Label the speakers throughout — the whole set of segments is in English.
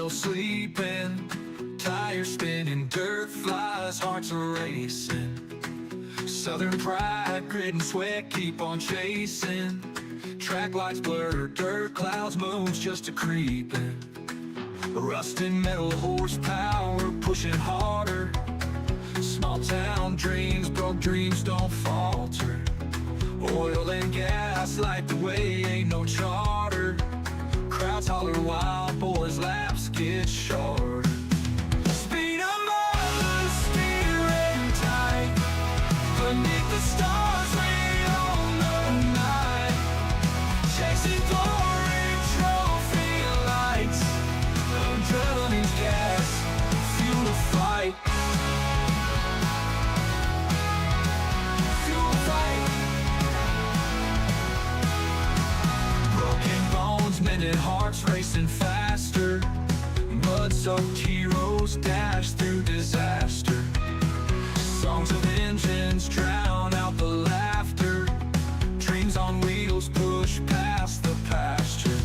Speaker 1: no sleeping, tires spinning, dirt flies, hearts are racing. Southern pride, grit and sweat keep on chasing. Track lights blur, dirt clouds, moons just a creeping. Rusting metal horsepower, pushing harder. Small town dreams, broke dreams don't falter. Oil and gas light the way, ain't no charter. Crowds holler wild, boys' laps get shorter. Speed 'em up, steering tight. Beneath the stars, we own the night. Chasing glory, trophy lights. Adrenaline's gas, fuel the fight. Fuel the fight. Broken bones, mended hearts racing faster. Mud-soaked heroes dash through disaster. Songs of engines drown out the laughter. Dreams on wheels push past the pasture.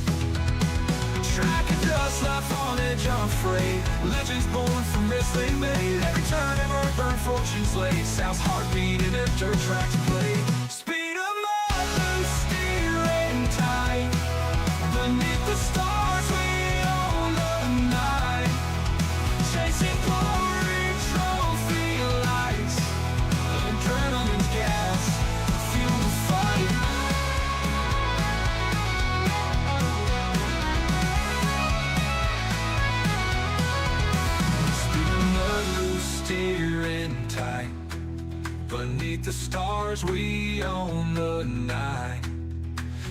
Speaker 1: Track and dust, life on edge, unafraid. Legends born from risks they made. Every turn, every burn, fortune's laid. Sounds heartbeat in a dirt track to play. Speed 'em up, steering tight. Beneath the stars, we own the night. Chasing glory, trophy lights. Adrenaline's gas, fuel the fight. Spinning the loose, steering tight. Beneath the stars, we own the night.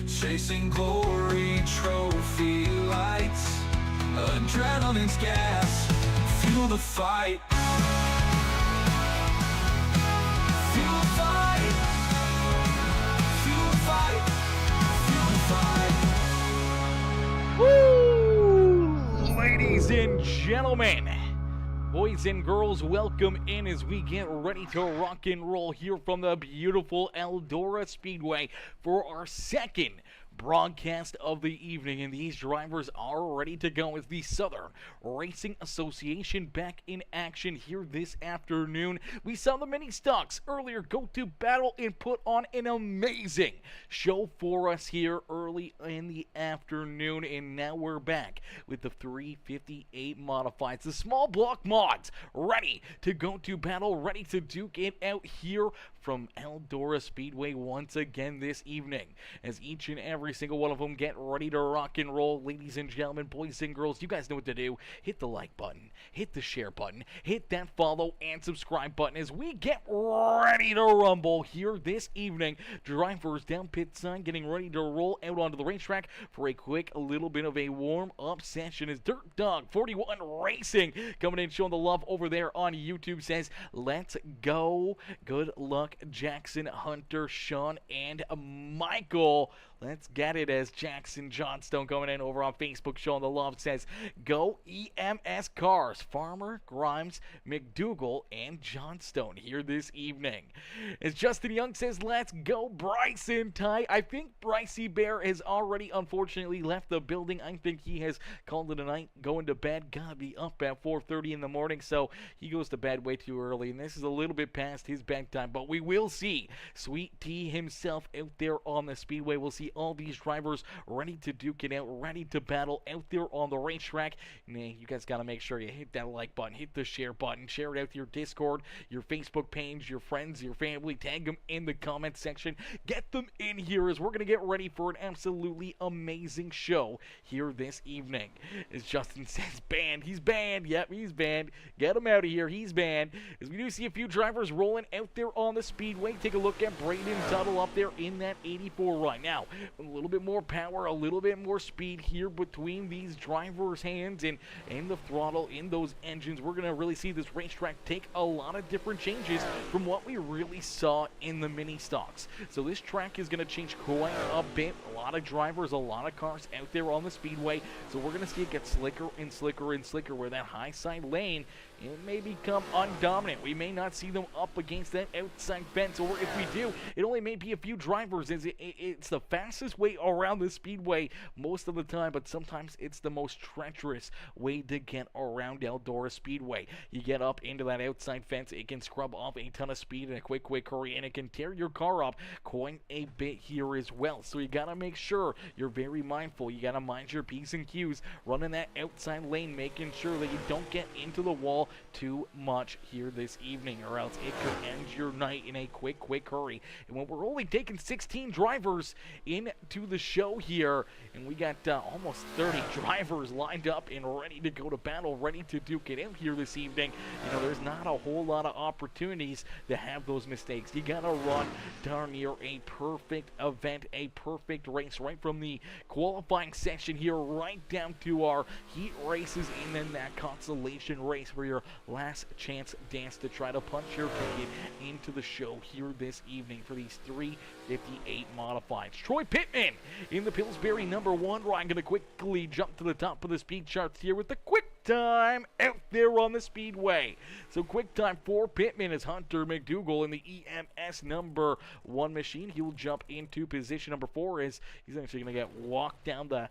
Speaker 1: Chasing glory, trophy lights. Adrenaline's gas, fuel the fight. Fuel the fight. Fuel the fight. Fuel the fight.
Speaker 2: Woo! Ladies and gentlemen, boys and girls, welcome in as we get ready to rock and roll here from the beautiful Eldora Speedway for our second broadcast of the evening, and these drivers are ready to go as the Southern Racing Association back in action here this afternoon. We saw the mini stocks earlier go to battle and put on an amazing show for us here early in the afternoon, and now we're back with the 358 modifieds, the small block mods, ready to go to battle, ready to duke it out here from Eldora Speedway once again this evening, as each and every single one of them get ready to rock and roll. Ladies and gentlemen, boys and girls, you guys know what to do. Hit the like button, hit the share button, hit that follow and subscribe button as we get ready to rumble here this evening. Drivers down pit side getting ready to roll out onto the racetrack for a quick little bit of a warm-up session as Dirt Dog 41 Racing coming in showing the love over there on YouTube says, let's go. Good luck, Jackson, Hunter, Sean, and Michael. Let's get it, as Jackson Johnstone coming in over on Facebook showing the love says, go EMS Cars, Farmer, Grimes, McDougal, and Johnstone here this evening. As Justin Young says, let's go Bryson Ty. I think Brycey Bear has already unfortunately left the building. I think he has called it a night, going to bed. Gotta be up at 4:30 in the morning, so he goes to bed way too early, and this is a little bit past his bedtime, but we will see Sweet T himself out there on the speedway. We'll see all these drivers ready to duke it out, ready to battle out there on the racetrack. Man, you guys got to make sure you hit that like button, hit the share button, share it out to your Discord, your Facebook page, your friends, your family, tag them in the comment section, get them in here as we're going to get ready for an absolutely amazing show here this evening. As Justin says, banned, he's banned, yep, he's banned, get him out of here, he's banned. As we do see a few drivers rolling out there on the speedway, take a look at Braden Tuttle up there in that 84 run. Now, a little bit more power, a little bit more speed here between these drivers' hands and the throttle in those engines. We're going to really see this racetrack take a lot of different changes from what we really saw in the mini stocks. So this track is going to change quite a bit. A lot of drivers, a lot of cars out there on the speedway. So we're going to see it get slicker and slicker and slicker, where that high side lane it may become undominant. We may not see them up against that outside fence, or if we do, it only may be a few drivers. It's the fastest way around the speedway most of the time, but sometimes it's the most treacherous way to get around Eldora Speedway. You get up into that outside fence, it can scrub off a ton of speed in a quick hurry, and it can tear your car up quite a bit here as well. So you gotta make sure you're very mindful. You gotta mind your P's and Q's, running that outside lane, making sure that you don't get into the wall too much here this evening, or else it could end your night in a quick hurry. And when we're only taking 16 drivers into the show here, and we got almost 30 drivers lined up and ready to go to battle, ready to duke it out here this evening, you know, there's not a whole lot of opportunities to have those mistakes. You gotta run darn near a perfect event, a perfect race, right from the qualifying section here right down to our heat races, and then that consolation race for your last chance dance to try to punch your ticket into the show here this evening for these 358 modifieds. Troy Pittman in the Pillsbury #1 ride, gonna quickly jump to the top of the speed charts here with the quick time out there on the speedway. So quick time for Pittman is Hunter McDougal in the EMS #1 machine. He'll jump into position #4 as he's actually going to get walked down the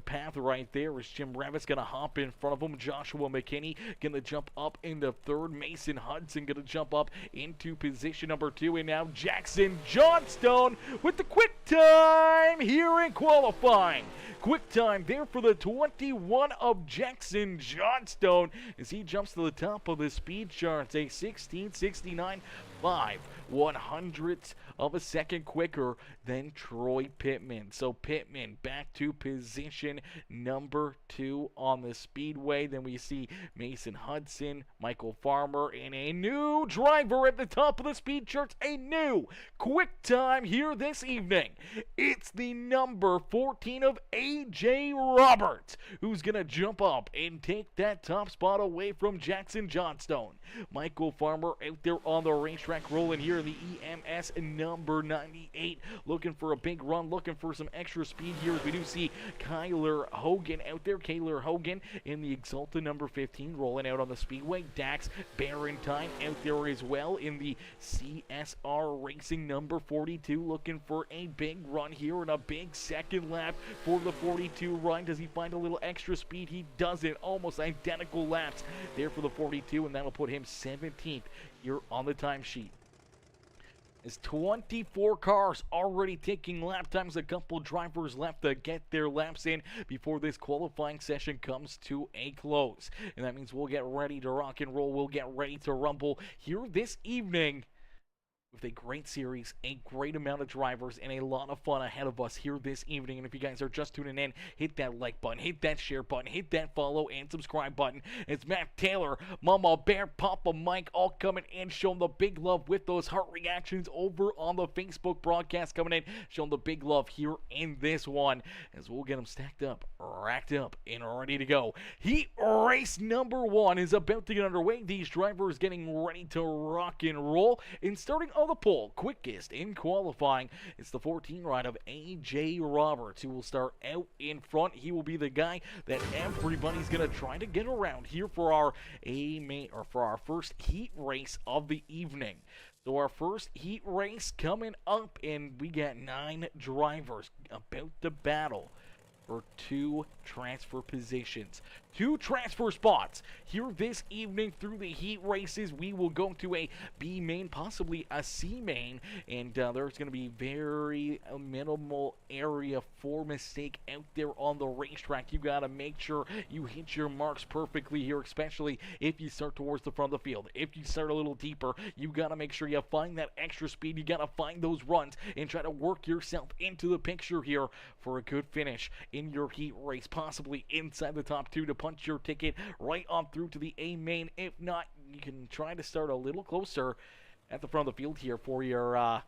Speaker 2: path right there as Jim Rabbit's going to hop in front of him. Joshua McKinney going to jump up into third. Mason Hudson going to jump up into position #2. And now Jackson Johnstone with the quick time here in qualifying. Quick time there for the 21 of Jackson Johnstone as he jumps to the top of the speed charts, a 16:69. 5/100ths of a second quicker than Troy Pittman. So Pittman back to position #2 on the speedway. Then we see Mason Hudson, Michael Farmer, and a new driver at the top of the speed charts. A new quick time here this evening. It's the number 14 of AJ Roberts, who's going to jump up and take that top spot away from Jackson Johnstone. Michael Farmer out there on the racetrack rolling here in the EMS #98, looking for a big run, looking for some extra speed here. We do see Kyler Hogan out there, Kyler Hogan in the Exalta #15 rolling out on the speedway. Dax Barentine out there as well in the CSR Racing #42, looking for a big run here and a big second lap for the 42 run. Does he find a little extra speed? He doesn't. Almost identical laps there for the 42, and that'll put him 17th here on the timesheet. There's 24 cars already taking lap times, a couple drivers left to get their laps in before this qualifying session comes to a close. And that means we'll get ready to rock and roll, we'll get ready to rumble here this evening with a great series, a great amount of drivers, and a lot of fun ahead of us here this evening. And if you guys are just tuning in, hit that like button, hit that share button, hit that follow and subscribe button. It's Matt Taylor, Mama Bear, Papa Mike, all coming in, showing the big love with those heart reactions over on the Facebook broadcast, coming in, showing the big love here in this one, as we'll get them stacked up, racked up, and ready to go. Heat race #1 is about to get underway. These drivers getting ready to rock and roll, and starting on the pole, quickest in qualifying, it's the 14 ride of AJ Roberts, who will start out in front. He will be the guy that everybody's gonna try to get around here for our first heat race of the evening. So our first heat race coming up, and we got 9 drivers about to battle for 2 transfer positions. 2 transfer spots here this evening through the heat races. We will go to a B main, possibly a C main, and there's going to be very minimal area for mistake out there on the racetrack. You got to make sure you hit your marks perfectly here, especially if you start towards the front of the field. If you start a little deeper, you got to make sure you find that extra speed. You got to find those runs and try to work yourself into the picture here for a good finish in your heat race, possibly inside the top 2 to punch your ticket right on through to the A main. If not, you can try to start a little closer at the front of the field here for your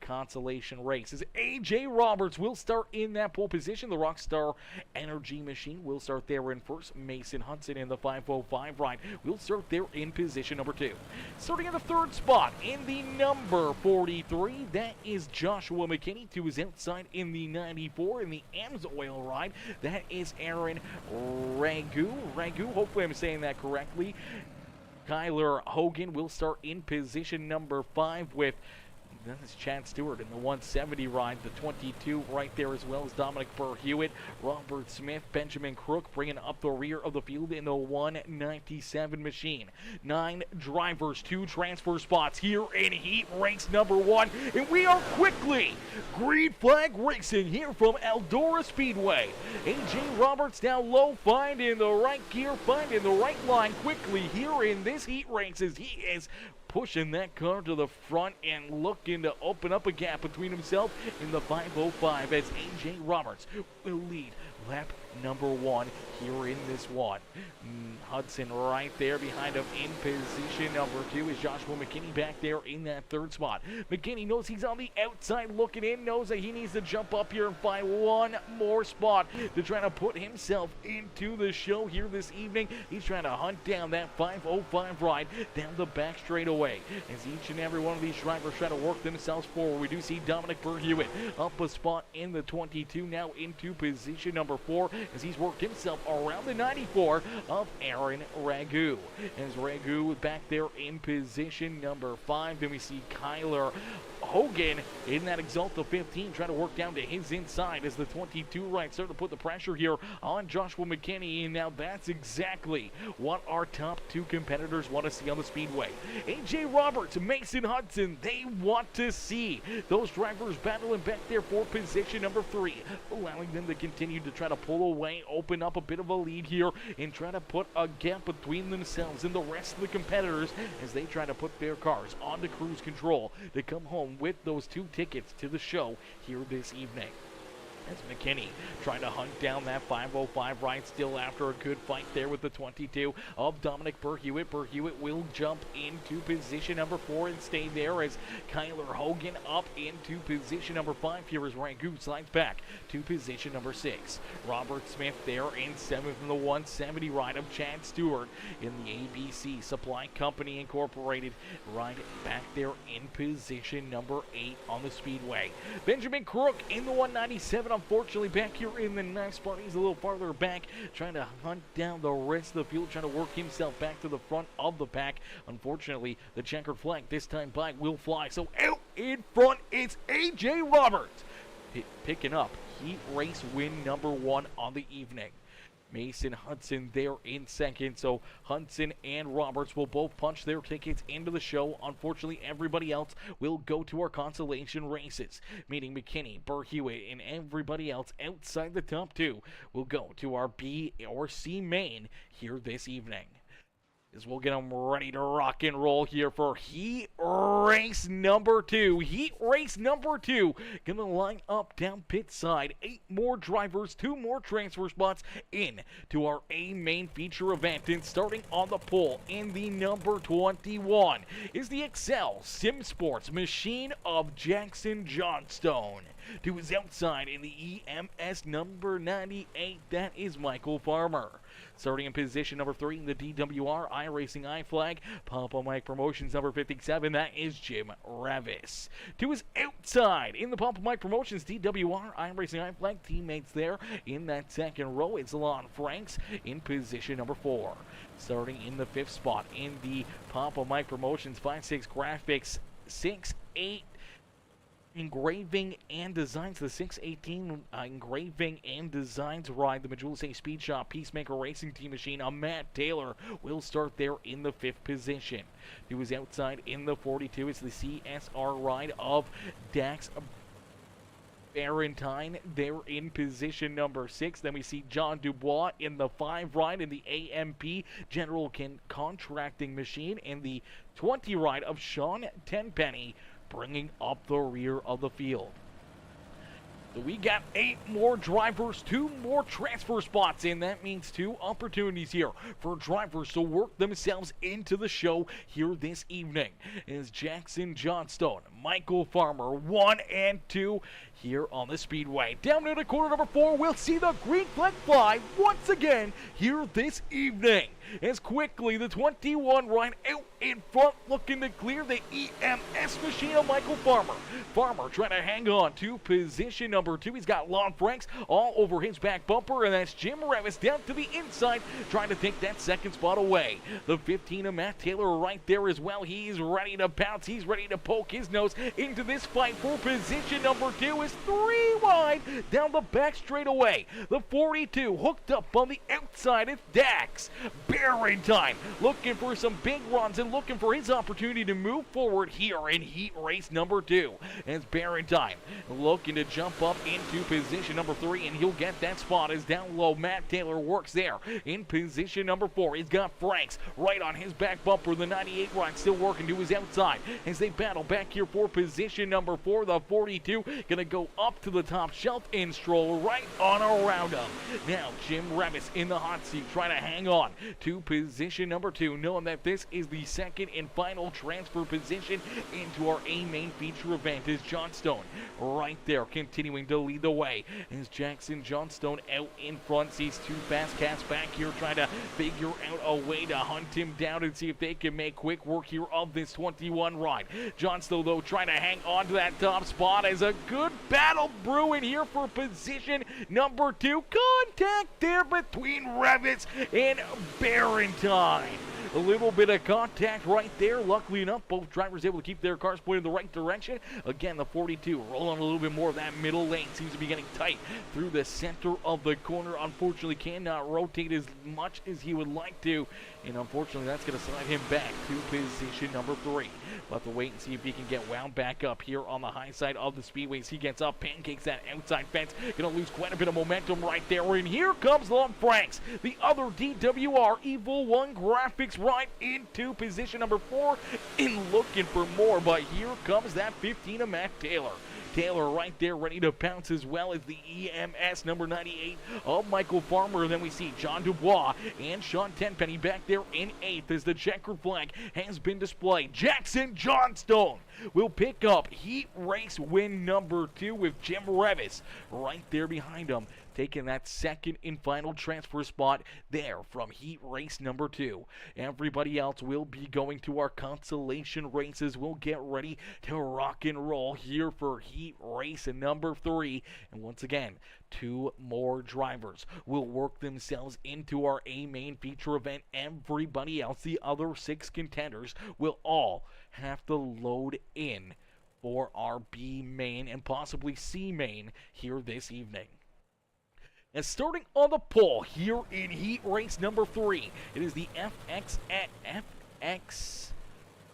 Speaker 2: consolation race. As AJ Roberts will start in that pole position. The Rockstar Energy Machine will start there in first. Mason Hudson in the 505 ride will start there in position #2. Starting in the 3rd spot in the number 43, that is Joshua McKinney. To his outside in the 94 in the AMSOIL ride, that is Aaron Ragu. Hopefully I'm saying that correctly. Kyler Hogan will start in position number 5 with This is Chad Stewart in the 170 ride, the 22 right there, as well as Dominic Burr-Hewitt, Robert Smith, Benjamin Crook bringing up the rear of the field in the 197 machine. 9 drivers, 2 transfer spots here in heat race number 1, and we are quickly green flag racing here from Eldora Speedway. A.J. Roberts down low, finding the right gear, finding the right line quickly here in this heat race as he is pushing that car to the front and looking to open up a gap between himself and the 505 as A.J. Roberts will lead lap number 1 here in this one. Hudson right there behind him in position number 2 is Joshua McKinney back there in that 3rd spot. McKinney knows he's on the outside looking in, knows that he needs to jump up here and find one more spot to try to put himself into the show here this evening. He's trying to hunt down that 505 ride down the back straightaway as each and every one of these drivers try to work themselves forward. We do see Dominic Burr-Hewitt up a spot in the 22, now into position number 4 as he's worked himself around the 94 of Aaron Ragu. As Ragu back there in position number 5, then we see Kyler Hogan in that Exalta 15 trying to work down to his inside as the 22 right starting to put the pressure here on Joshua McKinney, and now that's exactly what our top 2 competitors want to see on the speedway. A.J. Roberts, Mason Hudson, they want to see those drivers battling back there for position number 3, allowing them to continue to try to pull away, open up a bit of a lead here, and try to put a gap between themselves and the rest of the competitors as they try to put their cars onto cruise control to come home with those 2 tickets to the show here this evening. As McKinney trying to hunt down that 505 right still after a good fight there with the 22 of Dominic Burr-Hewitt. Burr-Hewitt will jump into position number 4 and stay there as Kyler Hogan up into position number 5 here as Ragu slides back to position number 6. Robert Smith there in 7th in the 170 ride of Chad Stewart in the ABC Supply Company Incorporated ride back there in position number 8 on the speedway. Benjamin Crook in the 197, unfortunately back here in the 9th spot. He's a little farther back trying to hunt down the rest of the field, trying to work himself back to the front of the pack. Unfortunately, the checkered flag this time by will fly, so out in front it's A.J. Roberts picking up heat race win number 1 on the evening. Mason Hudson there in 2nd, so Hudson and Roberts will both punch their tickets into the show. Unfortunately, everybody else will go to our consolation races, meaning McKinney, Burr-Hewitt, and everybody else outside the top 2 will go to our B or C main here this evening. As we'll get them ready to rock and roll here for heat race number 2. Heat race number 2. Gonna line up down pit side. 8 more drivers, 2 more transfer spots in to our A main feature event. And starting on the pole in the number 21 is the Excel Sim Sports machine of Jackson Johnstone. To his outside in the EMS number 98, that is Michael Farmer. Starting in position number 3 in the DWR iRacing iFlag, Papa Mike Promotions number 57, that is Jim Ravis. To his outside in the Papa Mike Promotions DWR iRacing iFlag, teammates there in that 2nd row, it's Lon Franks in position number 4. Starting in the 5th spot in the Papa Mike Promotions 5.6 Graphics 6.8 Engraving and Designs, the 618 Engraving and Designs ride, the Majula City Speed Shop PeaceMaker Racing Team machine. Matt Taylor will start there in the 5th position. He was outside in the 42. It's the CSR ride of Dax Barentine there in position number 6. Then we see John Dubois in the 5 ride in the AMP General Contracting machine, and the 20 ride of Sean Tenpenny bringing up the rear of the field. So we got 8 more drivers, 2 more transfer spots, and that means 2 opportunities here for drivers to work themselves into the show here this evening. Is Jackson Johnstone, Michael Farmer, 1 and 2 here on the speedway. Down into corner number 4, we'll see the green flag fly once again here this evening. as quickly the 21 right out in front, looking to clear the EMS machine of Michael Farmer. Farmer trying to hang on to position number 2. He's got Lon Franks all over his back bumper, and that's Jim Revis down to the inside, trying to take that second spot away. The 15 of Matt Taylor right there as well. He's ready to pounce. He's ready to poke his nose into this fight for position number 2. Is 3 wide down the back straightaway. The 42 hooked up on the outside. It's Dax Barrentine looking for some big runs and looking for his opportunity to move forward here in heat race number 2. As Barrentine looking to jump up into position number 3, and he'll get that spot as down low Matt Taylor works there in position number 4. He's got Franks right on his back bumper. The 98 ride still working to his outside as they battle back here for position number 4. The 42 gonna go up to the top shelf and stroll right on around him. Now Jim Revis in the hot seat trying to hang on to position number 2, knowing that this is the second and final transfer position into our A main feature event. Is Johnstone right there continuing to lead the way as Jackson Johnstone out in front sees 2 fast cats back here trying to figure out a way to hunt him down and see if they can make quick work here of this 21 ride. Johnstone though trying to hang on to that top spot as a good battle brewing here for position number 2. Contact there between Revis and Barrentine. A little bit of contact right there. Luckily enough, both drivers able to keep their cars pointed in the right direction. Again, the 42 rolling a little bit more of that middle lane. Seems to be getting tight through the center of the corner. Unfortunately, cannot rotate as much as he would like to. And unfortunately, that's going to slide him back to position number 3. We'll have to wait and see if he can get wound back up here on the high side of the speedways. He gets up, pancakes that outside fence. Going to lose quite a bit of momentum right there. And here comes Lon Franks, the other DWR Evil 1 graphics right into position number 4 and looking for more. But here comes that 15 of Matt Taylor. Taylor right there ready to pounce, as well as the EMS number 98 of Michael Farmer. And then we see John Dubois and Sean Tenpenny back there in 8th as the checkered flag has been displayed. Jackson Johnstone will pick up heat race win number 2 with Jim Revis right there behind him, taking that second and final transfer spot there from heat race number 2. Everybody else will be going to our consolation races. We'll get ready to rock and roll here for heat race number 3. And once again, 2 more drivers will work themselves into our A main feature event. Everybody else, the other 6 contenders, will all have to load in for our B main and possibly C main here this evening. And starting on the pole here in heat race number 3, it is the FX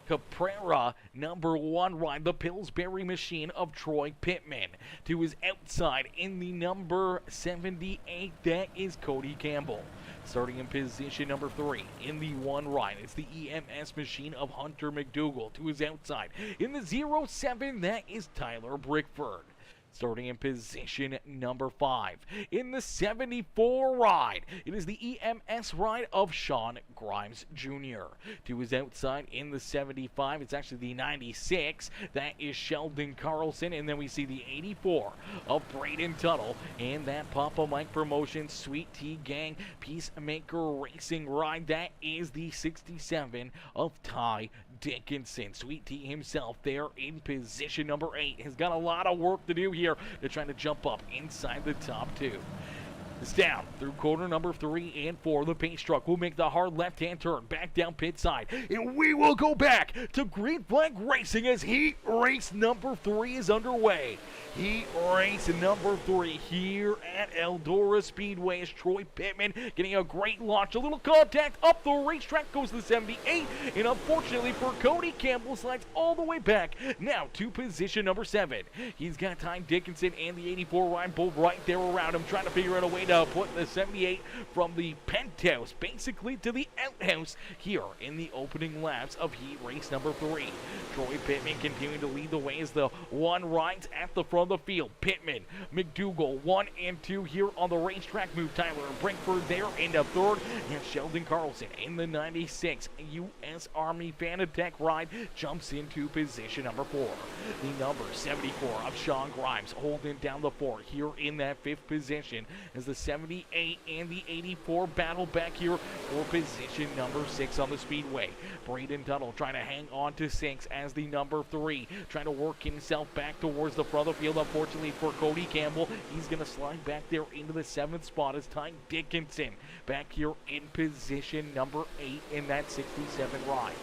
Speaker 2: Caprera number 1 ride, the Pillsbury machine of Troy Pittman. To his outside in the number 78, that is Cody Campbell. Starting in position number 3 in the 1 ride, it's the EMS machine of Hunter McDougal. To his outside in the 07, that is Tyler Brickford. Starting in position number 5 in the 74 ride, it is the EMS ride of Sean Grimes Jr. To his outside in the 75, it's actually the 96, that is Sheldon Carlson. And then we see the 84 of Braden Tuttle and that Papa Mike Promotions Sweet Tea Gang Peacemaker Racing ride, that is the 67 of Ty Dickinson. Sweet Tea himself there in position number 8 has got a lot of work to do here to try to jump up inside the top 2. It's down through corner number 3 and 4. The pace truck will make the hard left-hand turn back down pit side. And we will go back to green flag racing as heat race number 3 is underway. Heat race number 3 here at Eldora Speedway is Troy Pittman getting a great launch. A little contact up the racetrack goes the 78. And unfortunately for Cody, Campbell slides all the way back now to position number 7. He's got Ty Dickinson and the 84 ride both right there around him, trying to figure out a way to put the 78 from the penthouse basically to the outhouse here in the opening laps of heat race number 3. Troy Pittman continuing to lead the way as the 1 rides at the front of the field. Pittman, McDougal 1 and 2 here on the racetrack. Move Tyler Brinkford there into 3rd, and Sheldon Carlson in the 96 U.S. Army Fanatec ride jumps into position number 4. The number 74 of Sean Grimes holding down the 4 here in that 5th position as the 78 and the 84 battle back here for position number 6 on the speedway. Braden Tuttle trying to hang on to 6 as the number 3, trying to work himself back towards the front of the field. Unfortunately for Cody Campbell, he's going to slide back there into the 7th spot as Ty Dickinson back here in position number 8 in that 67 ride.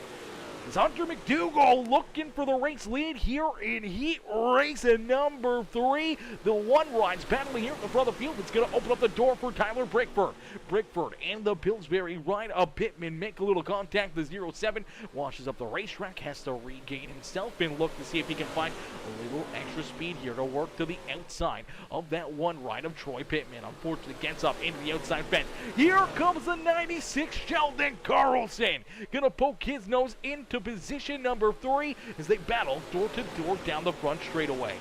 Speaker 2: It's Hunter McDougall looking for the race lead here in heat race number 3. The one ride's battling here at the front of the field. It's going to open up the door for Tyler Brickford. Brickford and the Pillsbury ride of Pittman make a little contact. The 07 washes up the racetrack, has to regain himself and look to see if he can find a little extra speed here to work to the outside of that one ride of Troy Pittman. Unfortunately gets up into the outside fence. Here comes the 96 Sheldon Carlson. Gonna poke his nose into position number 3 as they battle door to door down the front straightaway.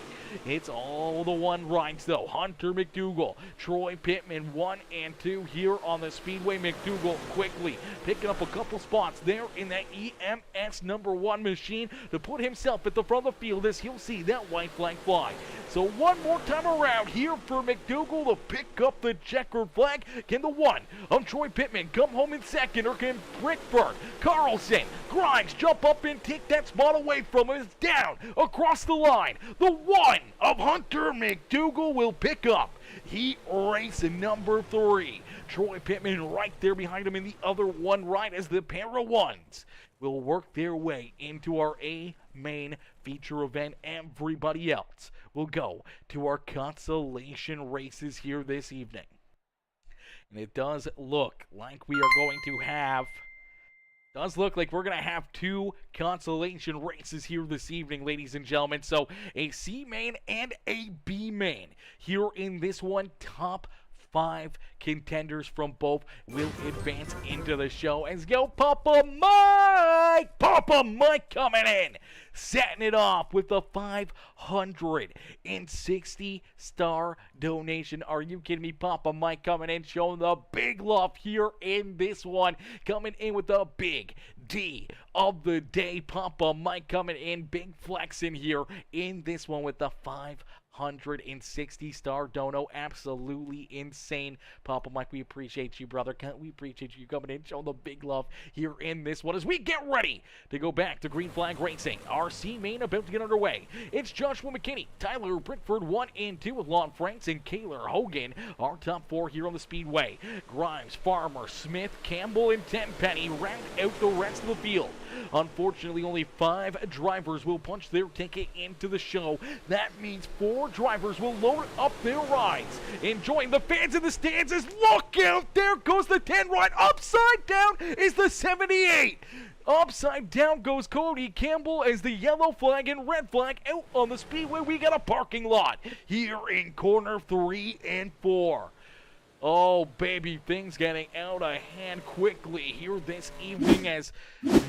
Speaker 2: It's all the one rides though. Hunter McDougall, Troy Pittman 1 and 2 here on the speedway. McDougall quickly picking up a couple spots there in that EMS number 1 machine to put himself at the front of the field as he'll see that white flag fly. So one more time around here for McDougall to pick up the checkered flag. Can the one of Troy Pittman come home in second, or can Brickford, Carlson, Grimes jump up and take that spot away from him? It's down across the line. The one of Hunter McDougall will pick up heat race number 3. Troy Pittman right there behind him in the other one ride as the pair of ones will work their way into our A main feature event. Everybody else will go to our consolation races here this evening. And it does look like we are going to have we're going to have 2 consolation races here this evening, ladies and gentlemen. So a C main and a B main here in this one. Top 5 contenders from both will advance into the show. As go Papa Mike coming in, setting it off with a 560 star donation. Are you kidding me? Papa Mike coming in, showing the big love here in this one, coming in with a big D of the day. Papa Mike coming in, big flexing here in this one with the 560 star dono. Absolutely insane. Papa Mike, we appreciate you, brother. We appreciate you coming in, showing the big love here in this one as we get ready to go back to Green Flag Racing. Our C main about to get underway. It's Joshua McKinney, Tyler Brickford 1 and 2 with Lon Franks and Kaylor Hogan. Our top 4 here on the speedway. Grimes, Farmer, Smith, Campbell, and Tenpenny round out the rest of the field. Unfortunately, only 5 drivers will punch their ticket into the show. That means 4 drivers will load up their rides. Enjoying the fans in the stands as look out, there goes the 10 ride. Upside down is the 78. Upside down goes Cody Campbell as the yellow flag and red flag out on the speedway. We got a parking lot here in corner 3 and 4. Oh, baby, things getting out of hand quickly here this evening as,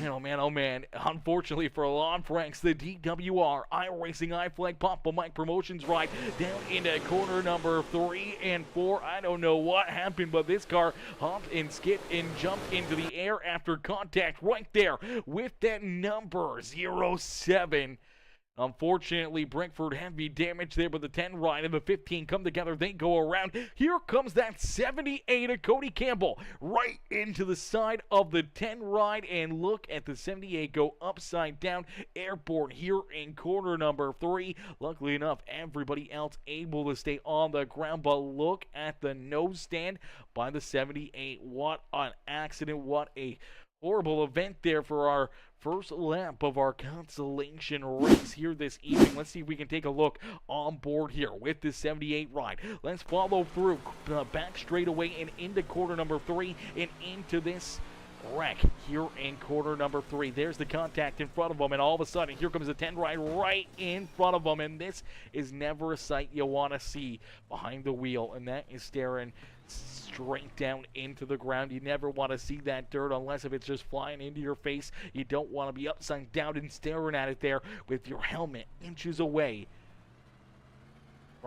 Speaker 2: oh man, unfortunately for Lon Franks, the DWR iRacing iFlag Papa Mike Promotions ride down into corner number 3 and 4. I don't know what happened, but this car hopped and skipped and jumped into the air after contact right there with that number 07. Unfortunately, Brentford heavy damage there, but the 10 ride and the 15 come together. They go around. Here comes that 78 of Cody Campbell right into the side of the 10 ride. And look at the 78 go upside down. Airborne here in corner number 3. Luckily enough, everybody else able to stay on the ground. But look at the nose stand by the 78. What an accident. What a horrible event there for our first lap of our consolation race here this evening. Let's see if we can take a look on board here with this 78 ride. Let's follow through back straight away and into corner number 3 and into this wreck here in corner number 3. There's the contact in front of them, and all of a sudden here comes the 10 ride right in front of them, and this is never a sight you want to see behind the wheel, and that is staring straight down into the ground. You never want to see that dirt unless if it's just flying into your face. You don't want to be upside down and staring at it there with your helmet inches away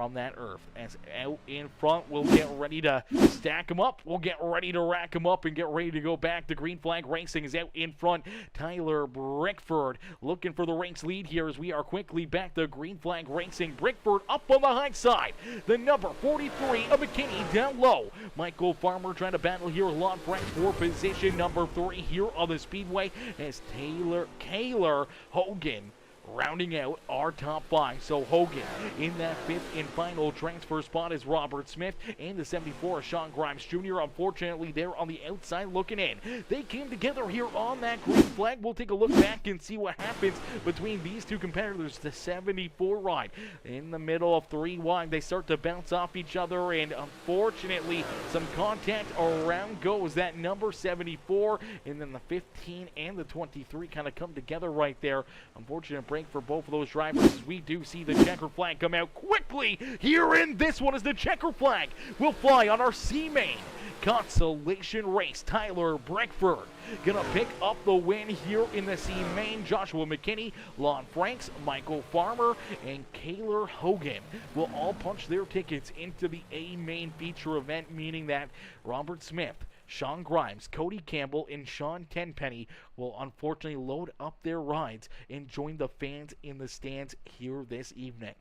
Speaker 2: from that earth. As out in front, we'll get ready to stack them up. We'll get ready to rack them up and get ready to go back. The green flag racing is out in front. Tyler Brickford looking for the race lead here as we are quickly back to green flag racing. Brickford up on the high side. The number 43 of McKinney down low. Michael Farmer trying to battle here. Lon Frank for position number 3 here on the Speedway as Kaylor Hogan rounding out our top 5. So Hogan in that 5th and final transfer spot is Robert Smith, and the 74 Sean Grimes Jr. Unfortunately, they're on the outside looking in. They came together here on that green flag. We'll take a look back and see what happens between these two competitors. The 74 ride in the middle of 3 wide. They start to bounce off each other, and unfortunately, some contact around goes that number 74, and then the 15 and the 23 kind of come together right there. Unfortunate break for both of those drivers. We do see the checker flag come out quickly here in this one as the checker flag will fly on our C main consolation race. Tyler Brickford gonna pick up the win here in the C main. Joshua McKinney, Lon Franks, Michael Farmer, and Kaylor Hogan will all punch their tickets into the A main feature event, meaning that Robert Smith, Sean Grimes, Cody Campbell, and Sean Tenpenny will unfortunately load up their rides and join the fans in the stands here this evening.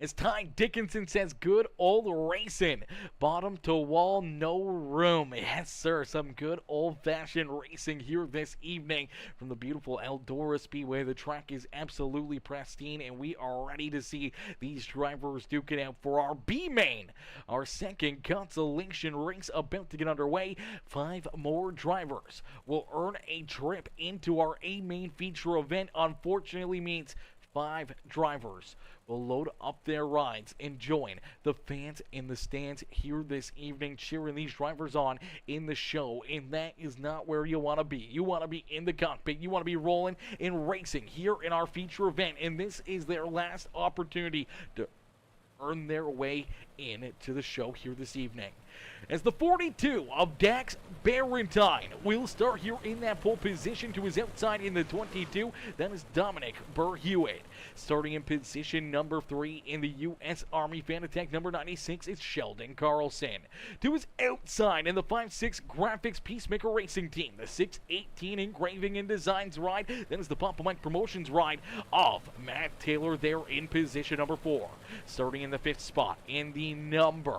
Speaker 2: As Ty Dickinson says, good old racing. Bottom to wall, no room. Yes, sir. Some good old-fashioned racing here this evening from the beautiful Eldora Speedway. The track is absolutely pristine, and we are ready to see these drivers duke it out for our B main. Our second consolation race about to get underway. 5 more drivers will earn a trip into our A main feature event. Unfortunately means 5 drivers will load up their rides and join the fans in the stands here this evening, cheering these drivers on in the show. And that is not where you want to be. You want to be in the cockpit. You want to be rolling and racing here in our feature event. And this is their last opportunity to earn their way into the show here this evening. As the 42 of Dax Barentine will start here in that pole position. To his outside in the 22, that is Dominic Burr-Hewitt. Starting in position number 3 in the U.S. Army Fanatec number 96, it's Sheldon Carlson. To his outside in the 5.6 Graphics PeaceMaker Racing Team, the 6.18 Engraving and Designs ride, that is the Papa Mike Promotions ride of Matt Taylor there in position number 4. Starting in the 5th spot in the number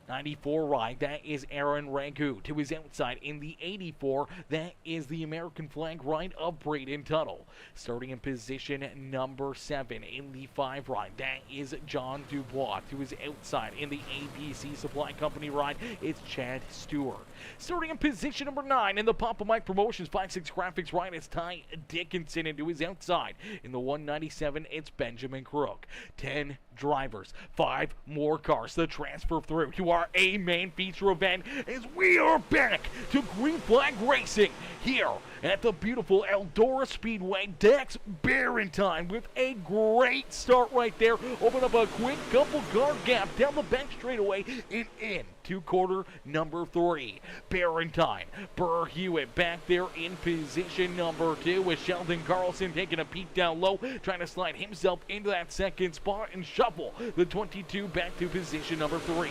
Speaker 2: 94 ride, that is Aaron Ragu. To his outside in the 84, that is the American flag ride of Braden Tuttle. Starting in position number 7 in the 5 ride, that is John Dubois. To his outside in the ABC Supply Company ride, it's Chad Stewart. Starting in position number 9 in the Papa Mike Promotions 5.6 Graphics ride, it's Ty Dickinson. And to his outside in the 197, it's Benjamin Crook. 10 drivers, 5 more cars to transfer through to our A main feature event as we are back to green flag racing here at the beautiful Eldora Speedway. Dax Barentine with a great start right there. Open up a quick couple car gap down the back straightaway and in to quarter number 3. Barentine, Burr-Hewitt back there in position number 2 with Sheldon Carlson taking a peek down low, trying to slide himself into that second spot and shuffle the 22 back to position number 3.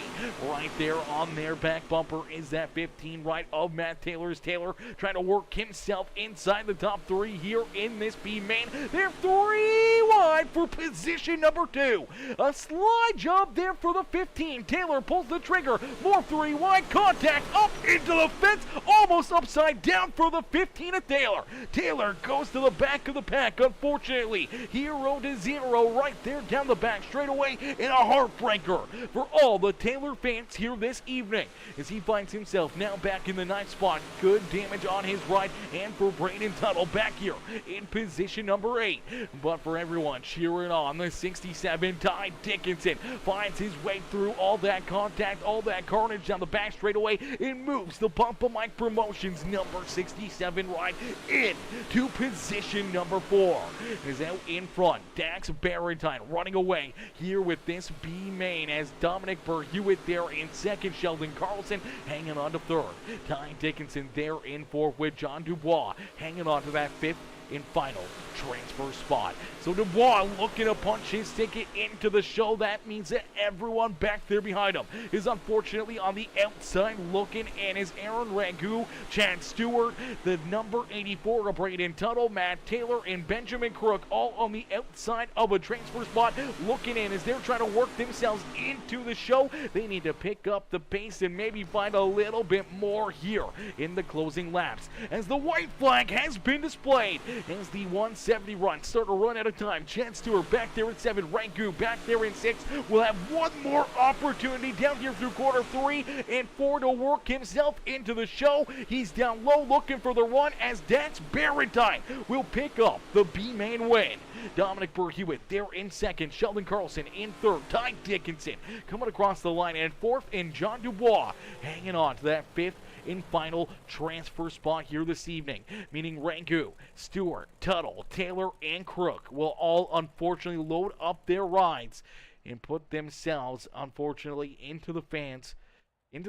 Speaker 2: Right there on their back bumper is that 15 right of Matt Taylor's Taylor, trying to work himself inside the top 3 here in this B main. They're 3 wide for position number 2. A slide job there for the 15. Taylor pulls the trigger. More 3 wide contact up into the fence, almost upside down for the 15 of Taylor. Taylor goes to the back of the pack, unfortunately. 0-0 right there down the back straightaway, and a heartbreaker for all the Taylor fans here this evening as he finds himself now back in the 9th spot. Good damage on his ride, and for Braden Tuttle back here in position number 8. But for everyone cheering on, the 67 Ty Dickinson finds his way through all that contact, all that carnage down the back straightaway, and moves the Papa Mike Promotions number 67 ride in to position number 4. Is out in front, Dax Barentine running away here with this B main as Dominic Burr-Hewitt there in 2nd, Sheldon Carlson hanging on to 3rd. Ty Dickinson there in 4th with John Dubois hanging on to that 5th in final transfer spot. So Dubois looking to punch his ticket into the show. That means that everyone back there behind him is unfortunately on the outside looking in is Aaron Ragu, Chad Stewart, the number 84 Braden Tuttle, Matt Taylor, and Benjamin Crook all on the outside of a transfer spot looking in as they're trying to work themselves into the show. They need to pick up the pace and maybe find a little bit more here in the closing laps as the white flag has been displayed as the 170 run start to run out of time. Chad Stewart back there at 7, Ragu back there in 6. We'll have one more opportunity down here through quarter 3 and 4 to work himself into the show. He's down low looking for the run as Dax Barrentine will pick up the B-main win. Dominic Burhewitt there in 2nd, Sheldon Carlson in 3rd, Ty Dickinson coming across the line in 4th, and John Dubois hanging on to that 5th in final transfer spot here this evening, meaning Ragu, Stewart, Tuttle, Taylor, and Crook will all unfortunately load up their rides and put themselves unfortunately into the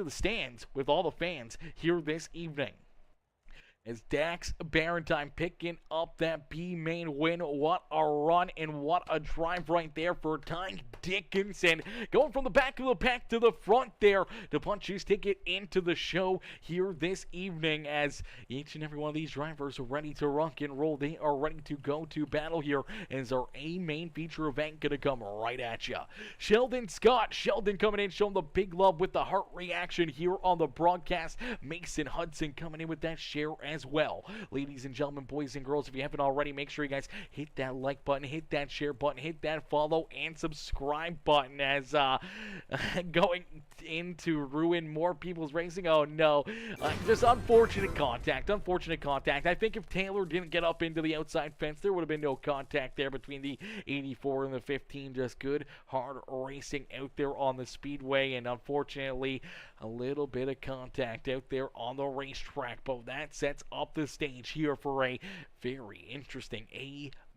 Speaker 2: stands with all the fans here this evening. As Dax Barrentine picking up that B-main win. What a run and what a drive right there for Ty Dickinson. Going from the back of the pack to the front there to punch his ticket into the show here this evening as each and every one of these drivers are ready to rock and roll. They are ready to go to battle here as our A-main feature event going to come right at you. Sheldon Scott. Sheldon coming in showing the big love with the heart reaction here on the broadcast. Mason Hudson coming in with that share as well. Ladies and gentlemen, boys and girls, if you haven't already, make sure you guys hit that like button, hit that share button, hit that follow and subscribe button as going into ruin more people's racing. Oh no, just unfortunate contact. I think if Taylor didn't get up into the outside fence, there would have been no contact there between the 84 and the 15. Just good hard racing out there on the speedway, and unfortunately a little bit of contact out there on the racetrack, but that sets up the stage here for a very interesting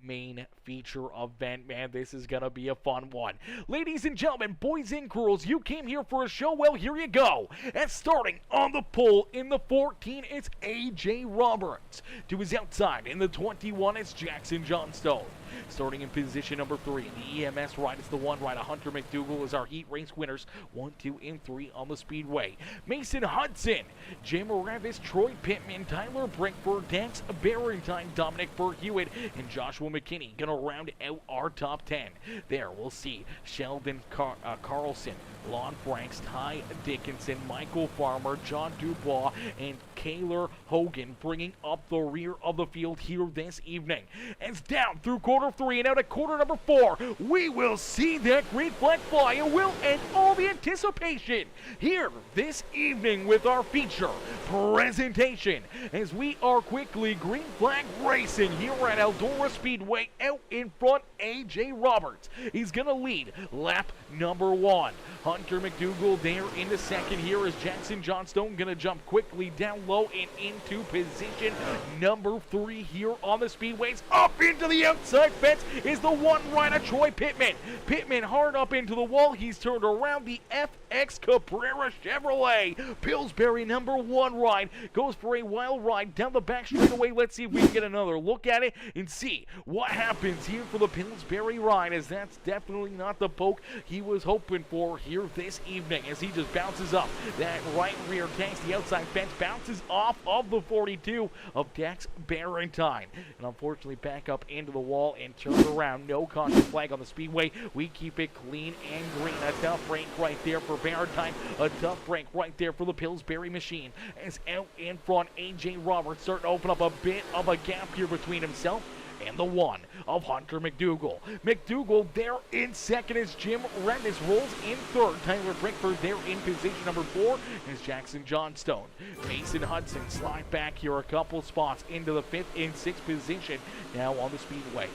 Speaker 2: main feature event. Man, this is gonna be a fun one. Ladies and gentlemen, boys and girls, you came here for a show. Well, here you go. And starting on the pole in the 14, it's AJ Roberts. To his outside in the 21, it's Jackson Johnstone. Starting in position number 3, the EMS ride is the one ride. Hunter McDougal is our heat race winners, 1, 2, and 3 on the speedway. Mason Hudson, Jay Moravis, Troy Pittman, Tyler Brinkford, Dax Barrentine, Dominic Burhewitt, and Joshua McKinney gonna round out our top 10. There we'll see Sheldon Carlson, Lon Franks, Ty Dickinson, Michael Farmer, John Dubois, and Kaylor Hogan bringing up the rear of the field here this evening. As down through quarter 3 and out at quarter number 4, we will see that green flag fly and we'll end all the anticipation here this evening with our feature presentation as we are quickly green flag racing here at Eldora Speedway. Out in front, AJ Roberts. He's gonna lead lap number 1. Hunter McDougal there in the 2nd. Here is Jackson Johnstone gonna jump quickly down low and into position number 3 here on the speedways. Up into the outside fence is the one rider, Troy Pittman. Pittman hard up into the wall. He's turned around the FX Cabrera Chevrolet. Pillsbury number 1 ride goes for a wild ride down the back straightaway. Let's see if we can get another look at it and see what happens here for the Pillsbury ride, as that's definitely not the poke he was hoping for here this evening as he just bounces up that right rear tanks the outside fence, bounces off of the 42 of Dax Barrentine, and unfortunately back up into the wall and turn around. No caution flag on the speedway. We keep it clean and green. A tough break right there for Barrentine. A tough break right there for the Pillsbury machine. As out in front, AJ Roberts starting to open up a bit of a gap here between himself and the one of Hunter McDougal. McDougal there in 2nd as Jim Rendis rolls in 3rd. Tyler Brinkford there in position number 4 as Jackson Johnstone. Mason Hudson slide back here a couple spots into the 5th and 6th position now on the speedway.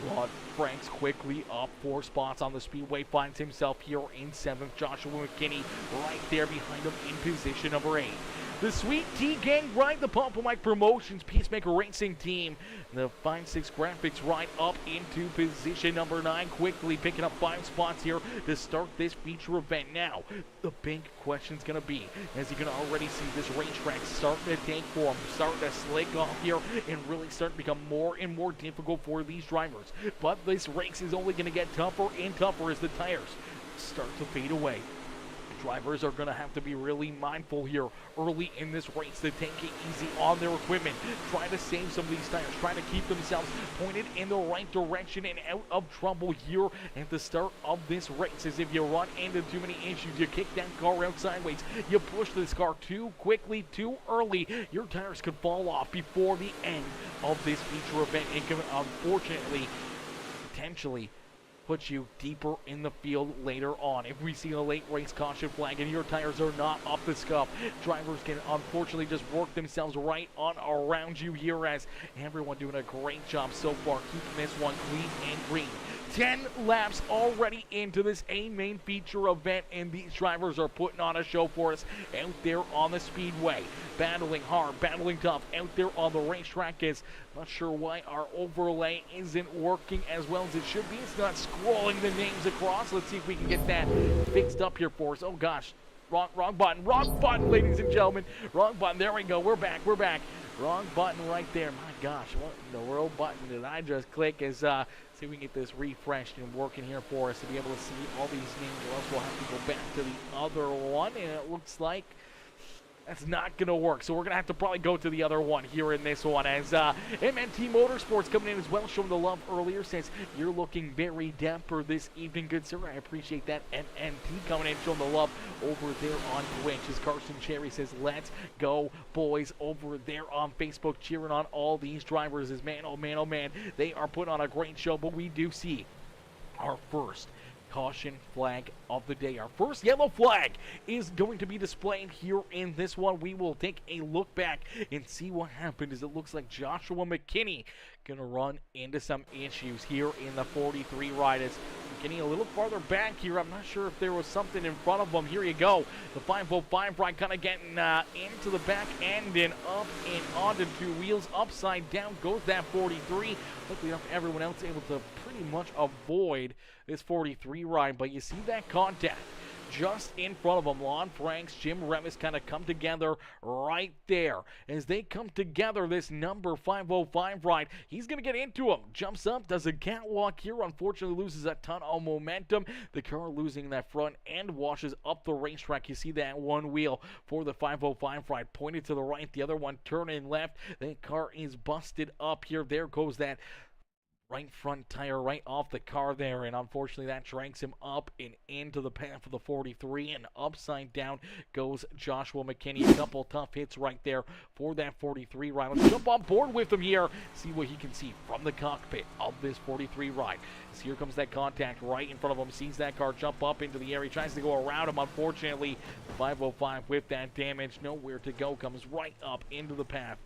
Speaker 2: Rod Franks quickly up 4 spots on the speedway, finds himself here in 7th. Joshua McKinney right there behind him in position number 8. The Sweet Tea Gang ride, the Pump Mike Promotions PeaceMaker Racing Team. The 5-6 Graphics ride up into position number 9, quickly picking up 5 spots here to start this feature event. Now, the big question's going to be, as you can already see, this racetrack starting to take form, starting to slick off here, and really starting to become more and more difficult for these drivers. But this race is only going to get tougher and tougher as the tires start to fade away. Drivers are going to have to be really mindful here early in this race to take it easy on their equipment. Try to save some of these tires. Try to keep themselves pointed in the right direction and out of trouble here at the start of this race. As if you run into too many issues, you kick that car out sideways, you push this car too quickly, too early, your tires could fall off before the end of this feature event. It can unfortunately, potentially, put you deeper in the field later on. If we see a late race caution flag and your tires are not up to scuff, drivers can unfortunately just work themselves right on around you here, as everyone doing a great job so far keeping this one clean and green. 10 laps already into this main feature event, and these drivers are putting on a show for us out there on the speedway. Battling hard, battling tough out there on the racetrack. Is not sure why our overlay isn't working as well as it should be. It's not scrolling the names across. Let's see if we can get that fixed up here for us. Oh gosh, wrong button, ladies and gentlemen. Wrong button. There we go. We're back. Wrong button right there. My gosh, what in the world button did I just click? As see if we can get this refreshed and working here for us to be able to see all these names, or else we'll have to go back to the other one, and it looks like that's not going to work. So we're going to have to probably go to the other one here in this one, as MNT Motorsports coming in as well, showing the love earlier, says you're looking very dapper this evening, good sir. I appreciate that. MNT coming in, showing the love over there on Twitch, as Carson Cherry says, let's go boys, over there on Facebook, cheering on all these drivers. As man, oh man, they are putting on a great show. But we do see our first caution flag of the day. Our first yellow flag is going to be displayed here in this one. We will take a look back and see what happened, as it looks like Joshua McKinney gonna run into some issues here in the 43 ride. As McKinney a little farther back here, I'm not sure if there was something in front of him. Here you go, the 505 ride kind of getting into the back end and up and onto two wheels. Upside down goes that 43. Luckily enough, everyone else able to pretty much avoid this 43 ride, but you see that contact just in front of them. Lon Franks, Jim Remis kind of come together right there. As they come together, this number 505 ride, he's going to get into him. Jumps up, does a catwalk here, unfortunately loses a ton of momentum. The car losing that front end, washes up the racetrack. You see that one wheel for the 505 ride pointed to the right, the other one turning left. That car is busted up here. There goes that right front tire right off the car there, and unfortunately that drags him up and into the path of the 43, and upside down goes Joshua McKinney. A couple tough hits right there for that 43 ride. Let's jump on board with him here, see what he can see from the cockpit of this 43 ride. So here comes that contact right in front of him, sees that car jump up into the air. He tries to go around him. Unfortunately, the 505 with that damage, nowhere to go, comes right up into the path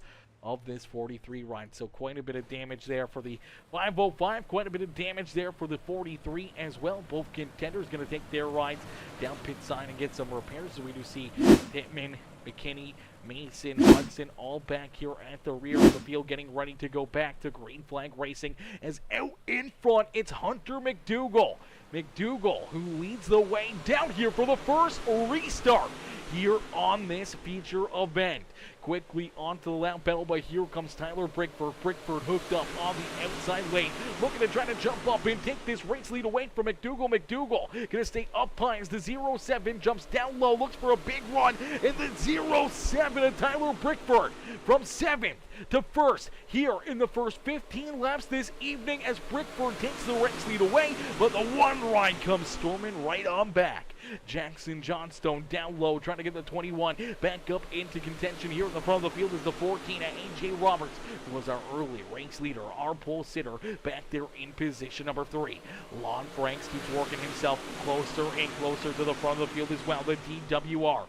Speaker 2: of this 43 ride. So quite a bit of damage there for the 505, quite a bit of damage there for the 43 as well. Both contenders going to take their rides down pit side and get some repairs. So we do see Pittman, McKinney, Mason, Hudson all back here at the rear of the field, getting ready to go back to green flag racing. As out in front, it's Hunter McDougall. McDougall, who leads the way down here for the first restart here on this feature event. Quickly onto the lap pedal, but here comes Tyler Brickford. Brickford hooked up on the outside lane, looking to try to jump up and take this race lead away from McDougall. McDougall gonna stay up high as the 07 jumps down low, looks for a big run, and the 07 of Tyler Brickford from 7th to 1st here in the first 15 laps this evening, as Brickford takes the race lead away, but the one ride comes storming right on back. Jackson Johnstone down low, trying to get the 21 back up into contention here. the front of the field is the 14 at A.J. Roberts, who was our early race leader, our pole sitter, back there in position number 3. Lon Franks keeps working himself closer and closer to the front of the field as well. The DWR,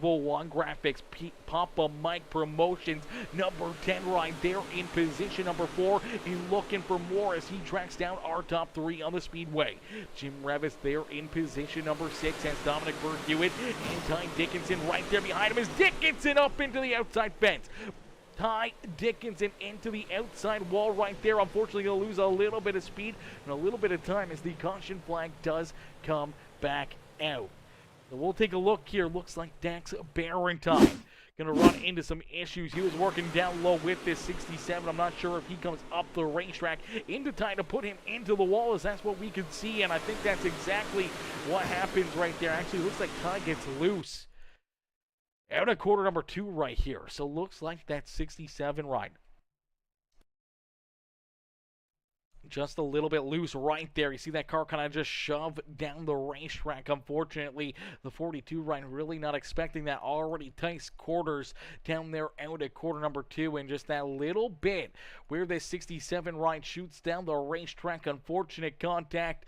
Speaker 2: Evo 1 Graphics, Papa Mike Promotions, number 10 right there in position number 4. He's looking for more as he tracks down our top 3 on the speedway. Jim Revis there in position number 6 as Dominic Hewitt and Ty Dickinson right there behind him as Dickinson up into the outside fence. Ty Dickinson into the outside wall right there. Unfortunately, going to lose a little bit of speed and a little bit of time as the caution flag does come back out. So we'll take a look here. Looks like Dax Barrentine going to run into some issues. He was working down low with this 67. I'm not sure if he comes up the racetrack into time to put him into the wall, as that's what we could see, and I think that's exactly what happens right there. Actually, looks like Ty gets loose out of quarter number 2 right here. So looks like that 67 ride just a little bit loose right there. You see that car kind of just shove down the racetrack. Unfortunately, the 42 ride really not expecting that. Already tight quarters down there out at quarter number 2, and just that little bit where this 67 ride shoots down the racetrack. Unfortunate contact.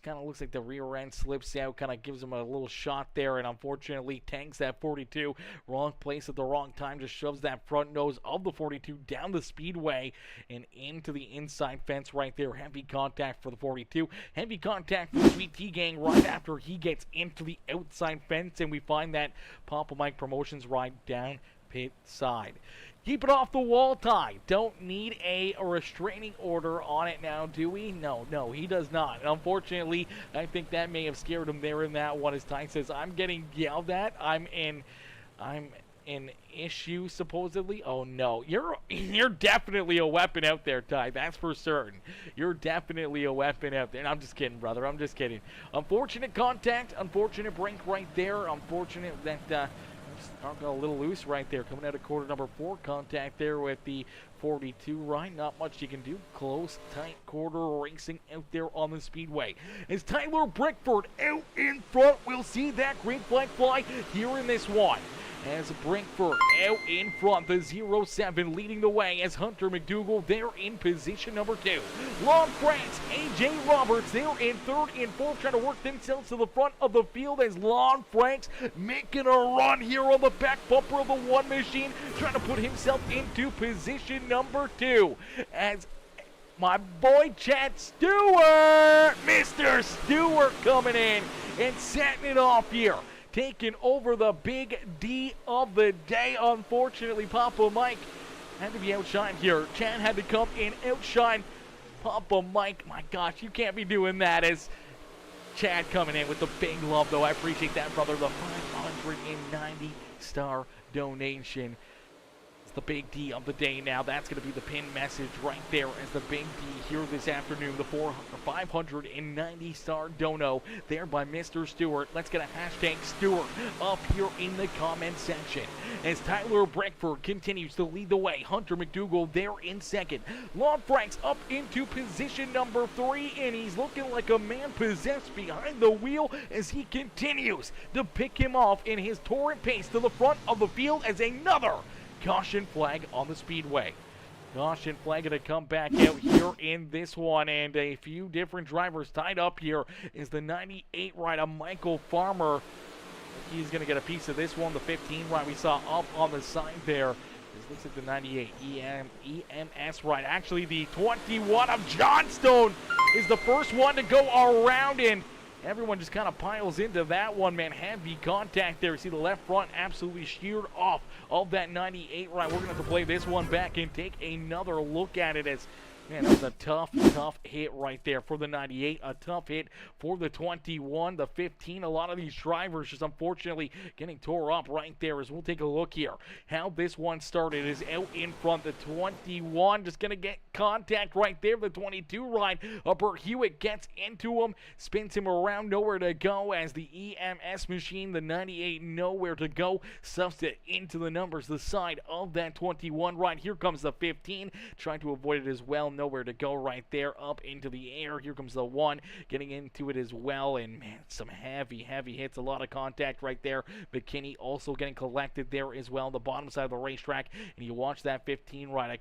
Speaker 2: Kind of looks like the rear end slips out, kind of gives him a little shot there, and unfortunately tanks that 42. Wrong place at the wrong time, just shoves that front nose of the 42 down the speedway and into the inside fence right there. Heavy contact for the 42. Heavy contact for the Sweet Tea Gang right after he gets into the outside fence, and we find that Papa Mike Promotions ride down pit side. Keep it off the wall, Ty. Don't need a restraining order on it now, do we? No, he does not. And unfortunately, I think that may have scared him there in that one, as Ty says, I'm getting yelled at. I'm in issue, supposedly. Oh, no. You're definitely a weapon out there, Ty. That's for certain. You're definitely a weapon out there. And I'm just kidding, brother. I'm just kidding. Unfortunate contact. Unfortunate break right there. Unfortunate that... got a little loose right there, coming out of quarter number 4. Contact there with the 42 right. Not much you can do. Close, tight quarter racing out there on the speedway. As Tyler Brickford out in front, we'll see that green flag fly here in this one. As Brinkford out in front, the 07 leading the way as Hunter McDougall there in position number 2. Lon Franks, A.J. Roberts there in 3rd and 4th, trying to work themselves to the front of the field as Lon Franks making a run here on the back bumper of the 1 machine, trying to put himself into position number 2. As my boy Chad Stewart, Mr. Stewart coming in and setting it off here. Taking over the big D of the day. Unfortunately, Papa Mike had to be outshined here. Chad had to come in, outshine Papa Mike. My gosh, you can't be doing that. As Chad coming in with the big love, though. I appreciate that, brother. The 590 star donation. The big D of the day now. That's going to be the pin message right there as the big D here this afternoon. The 590 star dono there by Mr. Stewart. Let's get a hashtag Stewart up here in the comment section. As Tyler Brickford continues to lead the way. Hunter McDougall there in 2nd. Lon Franks up into position number 3, and he's looking like a man possessed behind the wheel as he continues to pick him off in his torrent pace to the front of the field as another caution flag on the speedway. Caution flag going to come back out here in this one, and a few different drivers tied up here is the 98 rider Michael Farmer. He's going to get a piece of this one. The 15 ride we saw up on the side there. This looks like the 98 EMS ride. Actually, the 21 of Johnstone is the first one to go around, and everyone just kind of piles into that one, man. Heavy contact there. See the left front absolutely sheared off of that 98 ride. We're going to have to play this one back and take another look at it as, man, that was a tough hit right there for the 98. A tough hit for the 21, the 15. A lot of these drivers just unfortunately getting tore up right there as we'll take a look here. How this one started is out in front. The 21 just going to get contact right there. The 22 ride. Bert Hewitt gets into him, spins him around, nowhere to go as the EMS machine, the 98, nowhere to go. Stuffs it into the numbers, the side of that 21 ride. Here comes the 15, trying to avoid it as well. nowhere to go right there, up into the air. Here comes the one, getting into it as well, and man, some heavy hits, a lot of contact right there. McKinney also getting collected there as well, the bottom side of the racetrack, and you watch that 15 rider,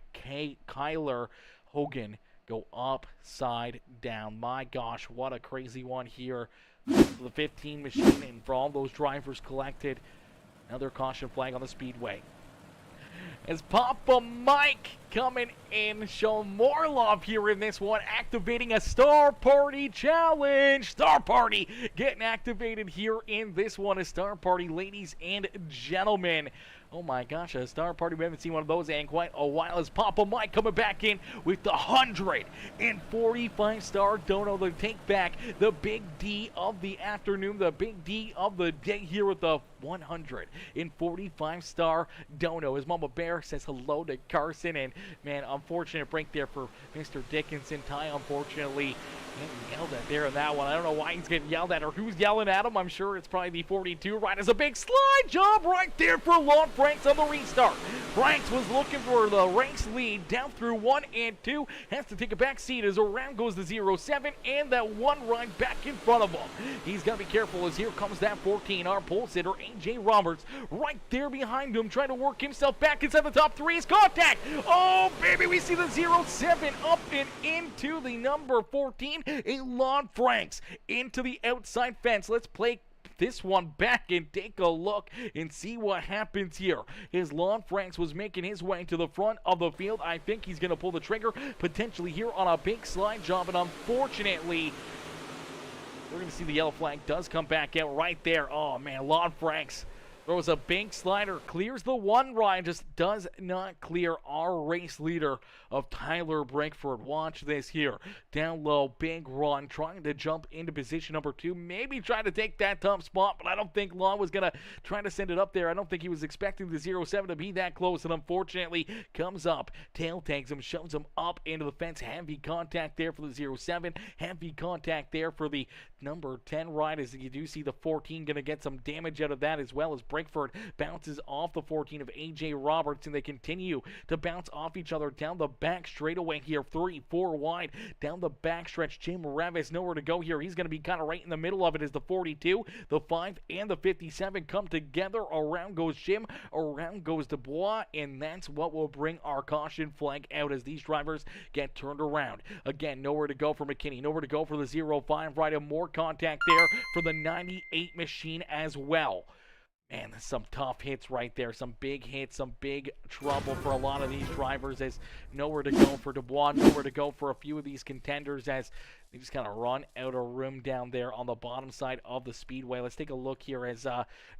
Speaker 2: Kyler Hogan, go upside down. My gosh, what a crazy one here. The 15 machine, and for all those drivers collected, another caution flag on the speedway. As Papa Mike coming in, showing more love here in this one, activating a Star Party challenge. Star Party getting activated here in this one. A Star Party, ladies and gentlemen. Oh my gosh, a Star Party. We haven't seen one of those in quite a while. As Papa Mike coming back in with the 145-star dono to take back the big D of the afternoon, the big D of the day here with the 145-star dono. As Mama Bear says hello to Carson, and man, unfortunate break there for Mr. Dickinson. Ty, unfortunately, getting yelled at there in that one. I don't know why he's getting yelled at or who's yelling at him. I'm sure it's probably the 42. Right, as a big slide job right there for Lon Franks on the restart. Franks was looking for the race lead down through 1 and 2. Has to take a back seat as around goes the 07, and that one ride back in front of him. He's got to be careful as here comes that 14. Our pole sitter, A.J. Roberts, right there behind him, trying to work himself back inside the top 3. His contact. Oh, baby, we see the 07 up and into the number 14. Lon Franks into the outside fence. Let's play this one back and take a look and see what happens here. His Lon Franks was making his way to the front of the field. I think he's going to pull the trigger potentially here on a big slide job, and unfortunately, we're going to see the yellow flag does come back out right there. Oh man, Lon Franks throws a big slider, clears the one ride, just does not clear our race leader of Tyler Brinkford. Watch this here. Down low, big run, trying to jump into position number 2. Maybe try to take that top spot, but I don't think Lon was going to try to send it up there. I don't think he was expecting the 07 to be that close, and unfortunately comes up, tail tags him, shoves him up into the fence. Heavy contact there for the 07. Heavy contact there for the number 10 ride, as you do see the 14 going to get some damage out of that, as well as Brinkford bounces off the 14 of A.J. Roberts, and they continue to bounce off each other down the back straightaway here. 3, 4 wide down the back stretch. Jim Revis nowhere to go here. He's going to be kind of right in the middle of it as the 42, the 5, and the 57 come together. Around goes Jim, around goes Dubois, and that's what will bring our caution flag out as these drivers get turned around. Again, nowhere to go for McKinney, nowhere to go for the 05 right, and more contact there for the 98 machine as well. Man, some tough hits right there. Some big hits, some big trouble for a lot of these drivers, as nowhere to go for Dubois, nowhere to go for a few of these contenders as they just kind of run out of room down there on the bottom side of the speedway. Let's take a look here as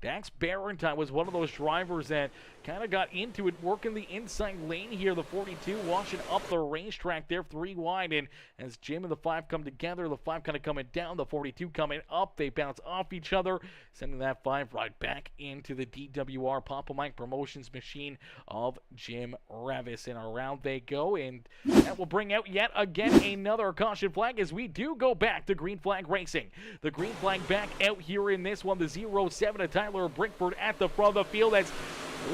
Speaker 2: Dax Barrentine was one of those drivers that kind of got into it, working the inside lane here. The 42 washing up the racetrack there, 3 wide, and as Jim and the 5 come together, the 5 kind of coming down, the 42 coming up, they bounce off each other, sending that 5 right back into the DWR Papa Mike Promotions machine of Jim Revis, and around they go, and that will bring out yet again another caution flag as we do go back to green flag racing. The green flag back out here in this one, the 07 of Tyler Brinkford at the front of the field. As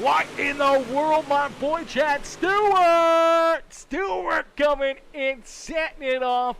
Speaker 2: what in the world, my boy Chad Stewart coming in, setting it off,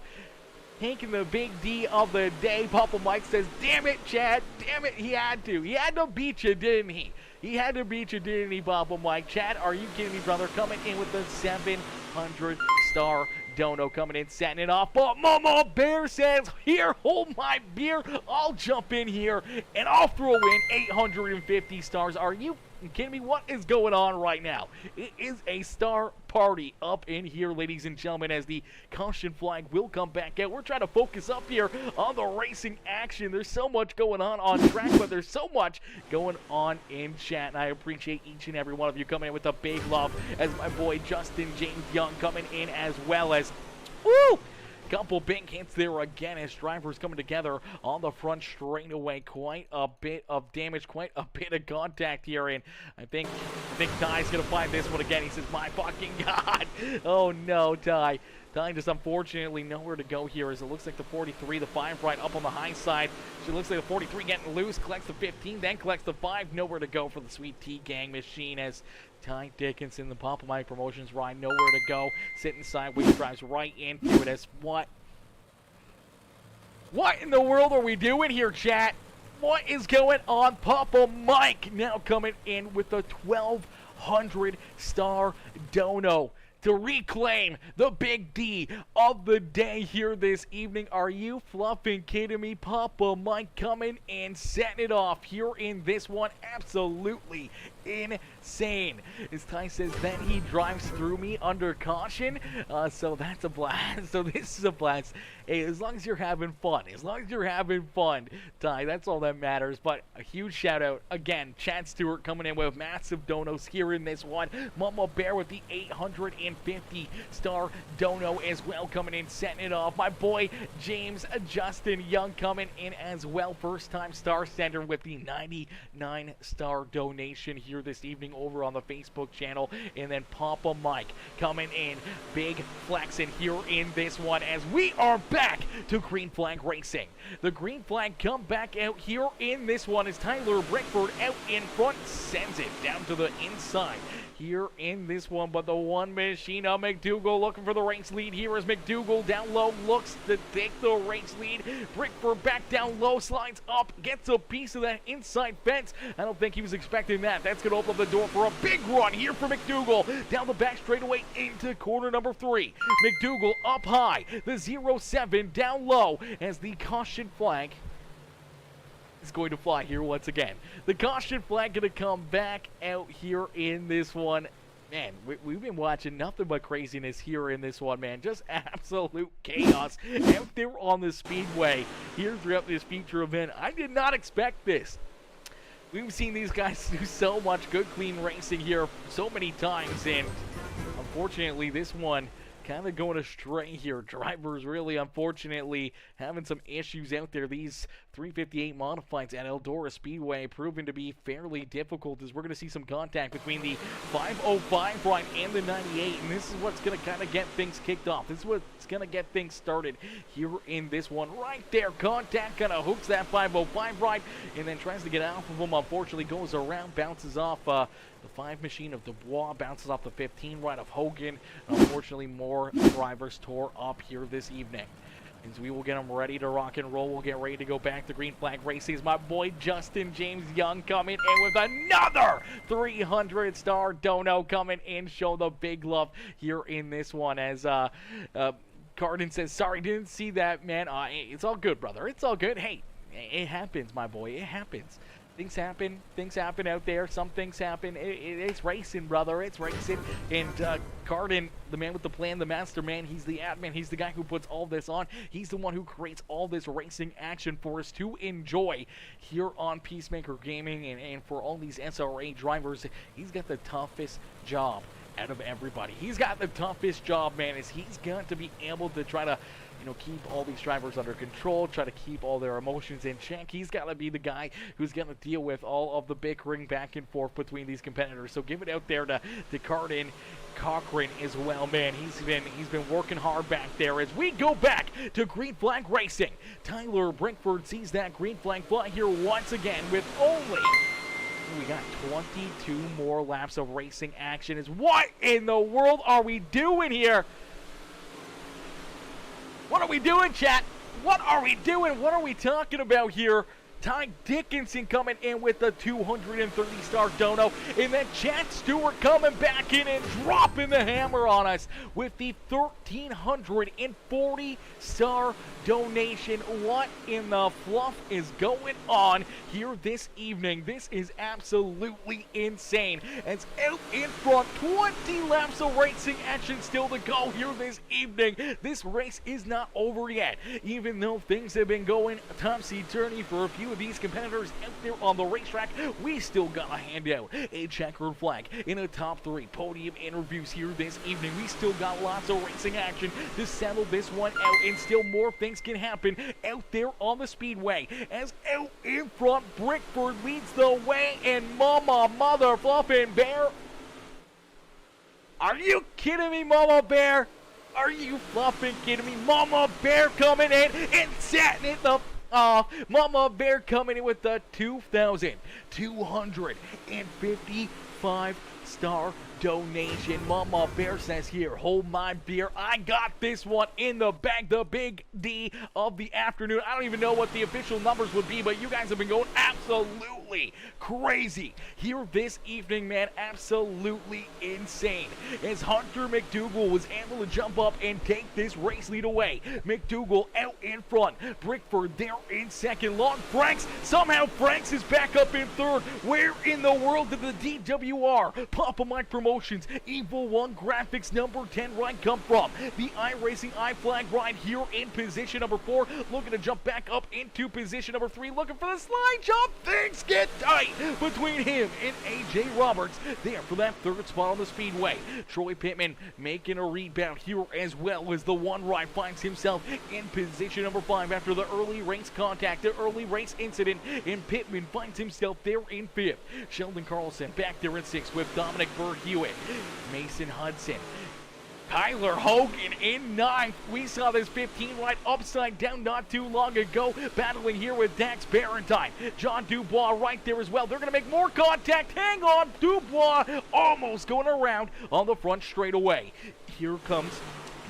Speaker 2: taking the big D of the day. Papa Mike says, damn it, Chad, damn it, he had to beat you, didn't he? He had to beat you, didn't he, Papa Mike? Chad, are you kidding me, brother? Coming in with the 700-star dono, coming in, setting it off. But Mama Bear says, here, hold my beer. I'll jump in here, and I'll throw in 850 stars. Are you kidding me? What is going on right now? It is a star party up in here, ladies and gentlemen, as the caution flag will come back out. We're trying to focus up here on the racing action. There's so much going on track, but there's so much going on in chat, and I appreciate each and every one of you coming in with a big love, as my boy Justin James Young coming in as well as, woo! Couple big hits there again as drivers coming together on the front straightaway. Quite a bit of damage, quite a bit of contact here, and I think Ty's gonna find this one again. He says, my fucking God. Oh no, Ty. Ty just unfortunately nowhere to go here, as it looks like the 43, the 5 right up on the high side. She looks like the 43 getting loose, collects the 15, then collects the 5. Nowhere to go for the Sweet Tea Gang machine, as Ty Dickinson, the Papa Mike Promotions ride, nowhere to go. Sitting sideways, drives right into it as what in the world are we doing here, chat? What is going on? Papa Mike now coming in with the 1,200 star dono to reclaim the big D of the day here this evening. Are you fluffing kidding me? Papa Mike coming and setting it off here in this one. Absolutely insane. As Ty says, then he drives through me under caution. So that's a blast. So this is a blast. Hey, as long as you're having fun. As long as you're having fun, Ty, that's all that matters. But a huge shout out, again, Chad Stewart coming in with massive donos here in this one. Mama Bear with the 850 star dono as well, coming in, setting it off. My boy James Justin Young coming in as well. First time star sender with the 99 star donation here this evening over on the Facebook channel. And then Papa Mike coming in, big flexing here in this one, as we are back to Green Flag Racing. The Green Flag come back out here in this one as Tyler Brickford out in front sends it down to the inside here in this one. But the one machine of McDougal looking for the race lead here as McDougal down low looks to take the race lead. Brickford back down low, slides up, gets a piece of that inside fence. I don't think he was expecting that. That's going to open up the door for a big run here for McDougal down the back straightaway into corner number 3. McDougal up high, the 0-7 down low as the caution flag is going to fly here once again. The caution flag going to come back out here in this one. Man, we've been watching nothing but craziness here in this one, man. Just absolute chaos out there on the speedway here throughout this feature event. I did not expect this. We've seen these guys do so much good, clean racing here so many times, and unfortunately this one kind of going astray here. Drivers really, unfortunately, having some issues out there. These 358 modifieds at Eldora Speedway proving to be fairly difficult, as we're going to see some contact between the 505 ride and the 98, and this is what's going to kind of get things kicked off. This is what's going to get things started here in this one. Right there, contact kind of hooks that 505 ride and then tries to get off of him. Unfortunately, goes around, bounces off the 5 machine of Dubois, bounces off the 15 right of Hogan. Unfortunately, more drivers tore up here this evening. As we will get them ready to rock and roll, we'll get ready to go back to Green Flag Racing. My boy Justin James Young coming in with another 300 star dono coming in. Show the big love here in this one, as Cardin says, sorry, didn't see that, man. It's all good, brother. It's all good. Hey, it happens, my boy. It happens. Things happen out there. Some things happen. It's racing, brother. It's racing. And Cardin, the man with the plan, the master man, he's the admin. He's the guy who puts all this on. He's the one who creates all this racing action for us to enjoy here on PeaceMaker Gaming. And for all these SRA drivers, he's got the toughest job out of everybody. He's got the toughest job, man, as he's got to be able to try to, keep all these drivers under control, try to keep all their emotions in check. He's got to be the guy who's going to deal with all of the bickering back and forth between these competitors. So give it out there to Cardin Cochran as well, man. He's been working hard back there as we go back to Green Flag Racing. Tyler Brinkford sees that green flag fly here once again with only... We got 22 more laps of racing action. What in the world are we doing here? What are we doing, chat? What are we doing? What are we talking about here? Ty Dickinson coming in with the 230 star dono, and then Chad Stewart coming back in and dropping the hammer on us with the 1,340 star donation. What in the fluff is going on here this evening? This is absolutely insane. As out in front, 20 laps of racing action still to go here this evening. This race is not over yet, even though things have been going topsy-turvy for a few of these competitors out there on the racetrack. We still gotta hand out a checkered flag in a top 3 podium interviews here this evening. We still got lots of racing action to settle this one out, and still more things can happen out there on the speedway. As out in front, Brickford leads the way, and Mother Fluffin' Bear. Are you kidding me, Mama Bear? Are you fluffing kidding me? Mama Bear coming in and setting it the off. Mama Bear coming in with the 2,255 star donation. Mama Bear says, here, hold my beer. I got this one in the bag. The big D of the afternoon. I don't even know what the official numbers would be, but you guys have been going absolutely crazy here this evening, man. Absolutely insane. As Hunter McDougal was able to jump up and take this race lead away. McDougal out in front. Brickford there in second. Long Franks. Somehow Franks is back up in third. Where in the world did the DWR, Papa Mike Promotions, Evil One Graphics number 10 ride come from? The iRacing iFlag ride here in position number 4. Looking to jump back up into position number 3. Looking for the slide jump. Things get tight between him and AJ Roberts there for that third spot on the speedway. Troy Pittman making a rebound here as well as the one ride finds himself in position number 5 after the early race contact, the early race incident, and Pittman finds himself there in 5th. Sheldon Carlson back there in 6th with Dominic Burr-Hewitt, Mason Hudson, Kyler Hogan in 9th. We saw this 15 right upside down not too long ago, battling here with Dax Barrentine. John Dubois right there as well. They're going to make more contact. Hang on, Dubois almost going around on the front straightaway. Here comes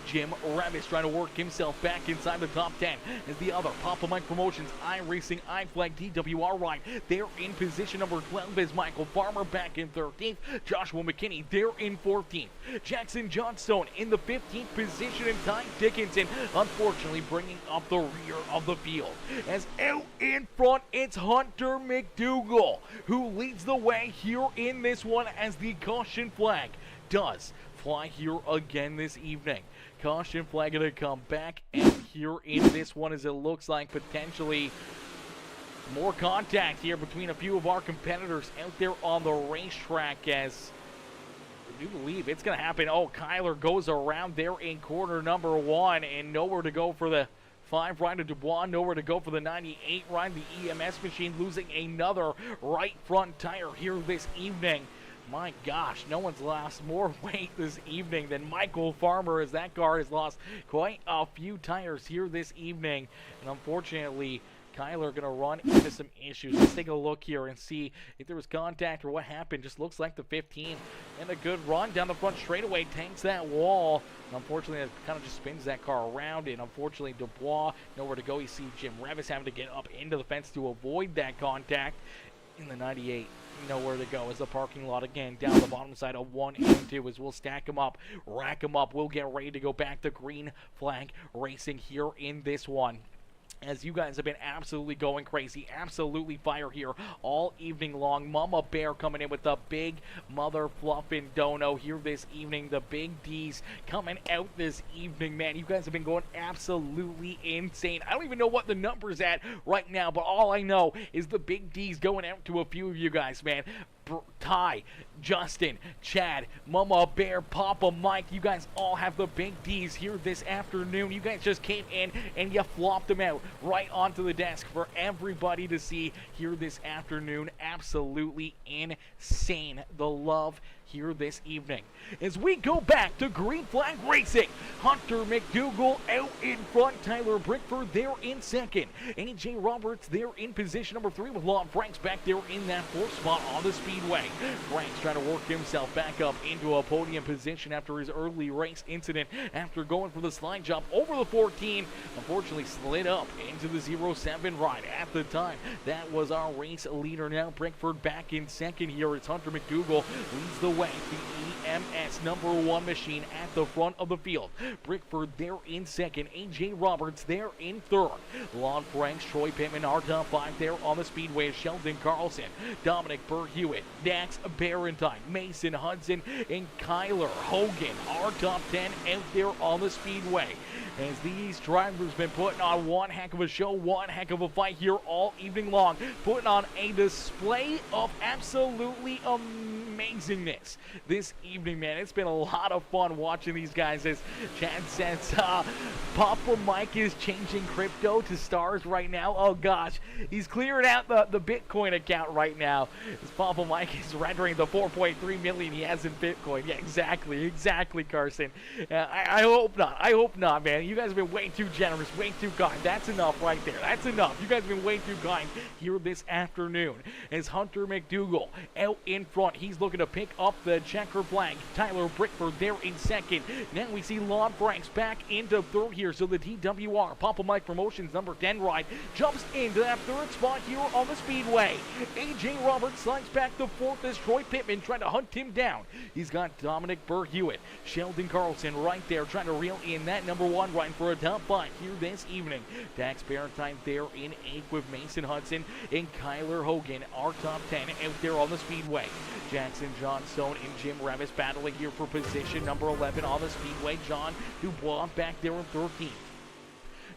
Speaker 2: Jim Revis trying to work himself back inside the top 10 as the other Papa Mike Promotions iRacing iFlag DWR ride. They're in position number 12 as Michael Farmer back in 13th. Joshua McKinney there in 14th. Jackson Johnstone in the 15th position, and Ty Dickinson unfortunately bringing up the rear of the field. As out in front, it's Hunter McDougal who leads the way here in this one as the caution flag does fly here again this evening. Caution flag going to come back, and here in this one as it looks like potentially more contact here between a few of our competitors out there on the racetrack, as I do believe it's going to happen. Oh, Kyler goes around there in corner number 1, and nowhere to go for the 5 ride of Dubois, nowhere to go for the 98 ride. The EMS machine losing another right front tire here this evening. My gosh, no one's lost more weight this evening than Michael Farmer, as that car has lost quite a few tires here this evening. And unfortunately, Kyler going to run into some issues. Let's take a look here and see if there was contact or what happened. Just looks like the 15 and a good run down the front straightaway tanks that wall. And unfortunately, it kind of just spins that car around. And unfortunately, Dubois, nowhere to go. You see Jim Revis having to get up into the fence to avoid that contact. In the 98, nowhere to go as the parking lot again down the bottom side of 1 and 2 as we'll stack them up, rack them up. We'll get ready to go back to green flag racing here in this one, as you guys have been absolutely going crazy, absolutely fire here all evening long. Mama Bear coming in with the big mother fluffin' dono here this evening. The big D's coming out this evening, man. You guys have been going absolutely insane. I don't even know what the number's at right now, but all I know is the big D's going out to a few of you guys, man. Ty, Justin, Chad, Mama Bear, Papa Mike, you guys all have the big D's here this afternoon. You guys just came in and you flopped them out right onto the desk for everybody to see here this afternoon. Absolutely insane, the love here this evening. As we go back to green flag racing, Hunter McDougal out in front, Tyler Brickford there in second, AJ Roberts there in position number 3 with Lon Franks back there in that 4th spot on the speedway. Franks trying to work himself back up into a podium position after his early race incident after going for the slide jump over the 14. Unfortunately slid up into the 07 ride at the time. That was our race leader. Now Brickford back in second here as Hunter McDougal leads the way. The EMS number 1 machine at the front of the field. Brickford there in second. AJ Roberts there in third. Lon Franks, Troy Pittman, our top 5 there on the speedway. Sheldon Carlson, Dominic Burr-Hewitt, Dax Barrentine, Mason Hudson, and Kyler Hogan, our top 10 out there on the speedway. As these drivers been putting on one heck of a show, one heck of a fight here all evening long, putting on a display of absolutely amazing amazingness this evening, man. It's been a lot of fun watching these guys. As Chad says, Papa Mike is changing crypto to stars right now. Oh gosh, he's clearing out the Bitcoin account right now. As Papa Mike is rendering the 4.3 million he has in Bitcoin. Yeah, exactly, Carson. I hope not, man. You guys have been way too generous, way too kind. That's enough right there. That's enough. You guys have been way too kind here this afternoon. As Hunter McDougal out in front, he's looking to pick up the checker flag. Tyler Brickford there in second. Now we see Lon Franks back into third here. So the TWR Papa Mike Promotions number 10 ride jumps into that third spot here on the Speedway. AJ Roberts slides back to fourth as Troy Pittman trying to hunt him down. He's got Dominic Burr-Hewitt, Sheldon Carlson right there trying to reel in that number 1 ride for a top 5 here this evening. Dax Barentine there in 8th with Mason Hudson and Kyler Hogan, our top 10 out there on the Speedway. Jackson Johnstone and Jim Revis battling here for position number 11 on the Speedway. John Dubois back there in 13th.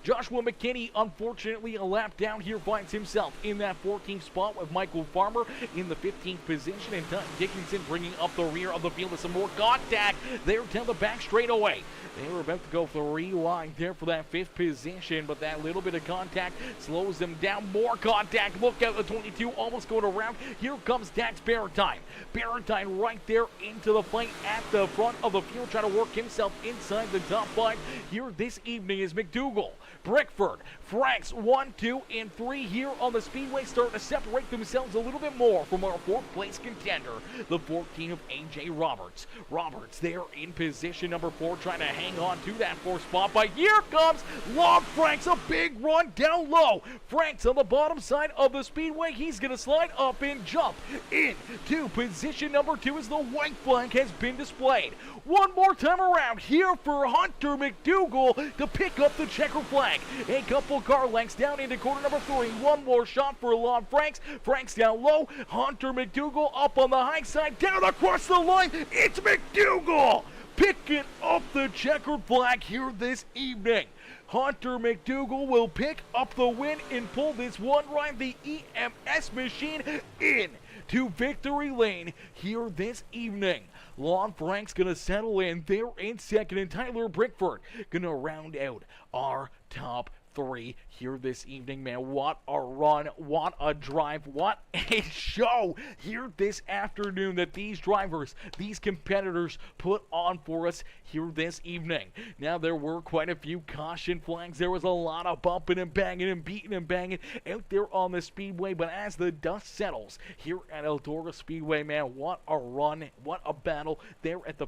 Speaker 2: Joshua McKinney, unfortunately, a lap down here, finds himself in that 14th spot with Michael Farmer in the 15th position, and Doug Dickinson bringing up the rear of the field with some more contact there down the back straightaway. They were about to go for the rewind there for that 5th position, but that little bit of contact slows them down. More contact. Look out, the 22 almost going around. Here comes Dax Barentine. Barentine right there into the fight at the front of the field, trying to work himself inside the top 5 here this evening is McDougal, Brickford, Franks, 1, 2, and 3 here on the Speedway, starting to separate themselves a little bit more from our 4th place contender, the 14 of AJ Roberts. Roberts there in position number 4, trying to hang on to that 4th spot, but here comes Lon Franks, a big run down low. Franks on the bottom side of the Speedway, he's going to slide up and jump into position number 2 as the white flag has been displayed. One more time around here for Hunter McDougal to pick up the checker flag. A couple car lengths down into corner number 3. One more shot for Lon Franks. Franks down low. Hunter McDougal up on the high side. Down across the line. It's McDougal picking up the checkered flag here this evening. Hunter McDougal will pick up the win and pull this one ride, the EMS machine, in to victory lane here this evening. Lon Franks gonna settle in there in second, and Tyler Brickford gonna round out our top 3 here this evening, man. What a run, what a drive, what a show here this afternoon that these drivers, these competitors put on for us here this evening. Now, there were quite a few caution flags. There was a lot of bumping and banging and beating and banging out there on the Speedway, but as the dust settles here at Eldora Speedway, man, what a run, what a battle there at the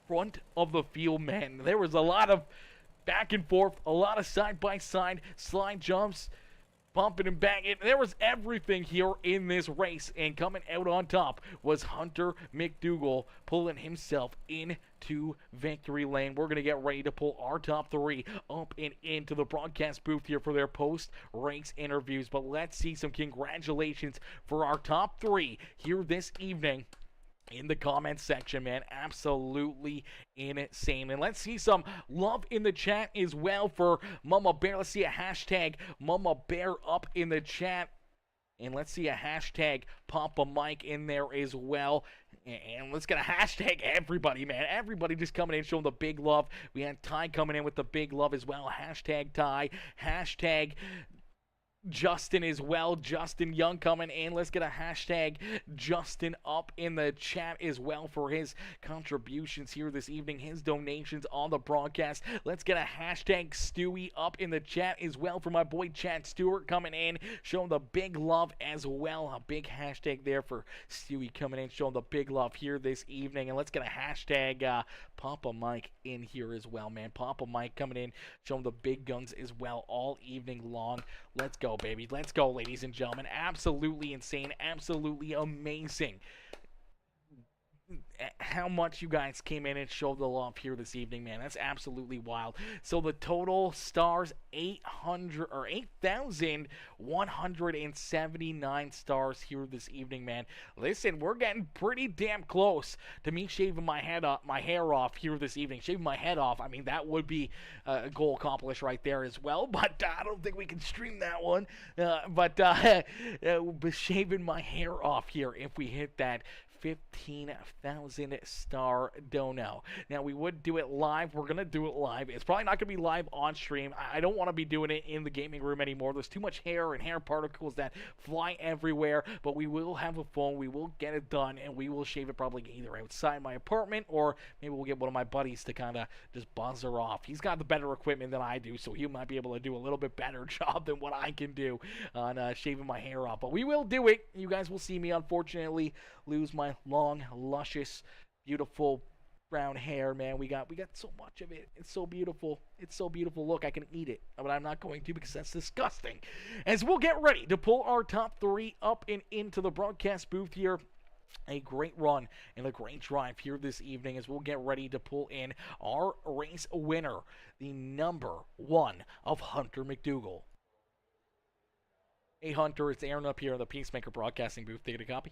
Speaker 2: front of the field, man. There was a lot of back and forth, a lot of side-by-side slide jumps, bumping and banging. There was everything here in this race, and coming out on top was Hunter McDougal pulling himself into victory lane. We're going to get ready to pull our top 3 up and into the broadcast booth here for their post-race interviews, but let's see some congratulations for our top 3 here this evening in the comments section, man. Absolutely insane. And let's see some love in the chat as well for Mama Bear. Let's see a hashtag Mama Bear up in the chat. And let's see a hashtag Papa Mike in there as well. And let's get a hashtag everybody, man. Everybody just coming in showing the big love. We had Ty coming in with the big love as well. Hashtag Ty. Hashtag Justin as well. Justin Young coming in. Let's get a hashtag Justin up in the chat as well for his contributions here this evening, his donations on the broadcast. Let's get a hashtag Stewie up in the chat as well for my boy Chad Stewart coming in, showing the big love as well. A big hashtag there for Stewie coming in, showing the big love here this evening. And let's get a hashtag Papa Mike in here as well, man. Papa Mike coming in, showing the big guns as well all evening long. Let's go, baby. Let's go, ladies and gentlemen. Absolutely insane. Absolutely amazing how much you guys came in and showed the love here this evening, man. That's absolutely wild. So the total stars, 8,179 stars here this evening, man. Listen, we're getting pretty damn close to me shaving my hair off here this evening. Shaving my head off, I mean, that would be a goal accomplished right there as well, but I don't think we can stream that one. But shaving my hair off here if we hit that 15,000 star dono. Now, we would do it live. We're going to do it live. It's probably not going to be live on stream. I don't want to be doing it in the gaming room anymore. There's too much hair and hair particles that fly everywhere, but we will have a phone. We will get it done, and we will shave it probably either outside my apartment, or maybe we'll get one of my buddies to kind of just buzz her off. He's got the better equipment than I do, so he might be able to do a little bit better job than what I can do on shaving my hair off. But we will do it. You guys will see me, unfortunately, lose my long, luscious, beautiful brown hair, man. We got so much of it. It's so beautiful. It's so beautiful. Look, I can eat it, but I'm not going to because that's disgusting. As we'll get ready to pull our top three up and into the broadcast booth here. A great run and a great drive here this evening as we'll get ready to pull in our race winner, the number one of Hunter McDougal. Hey, Hunter, it's Aaron up here in the PeaceMaker broadcasting booth. Take a copy.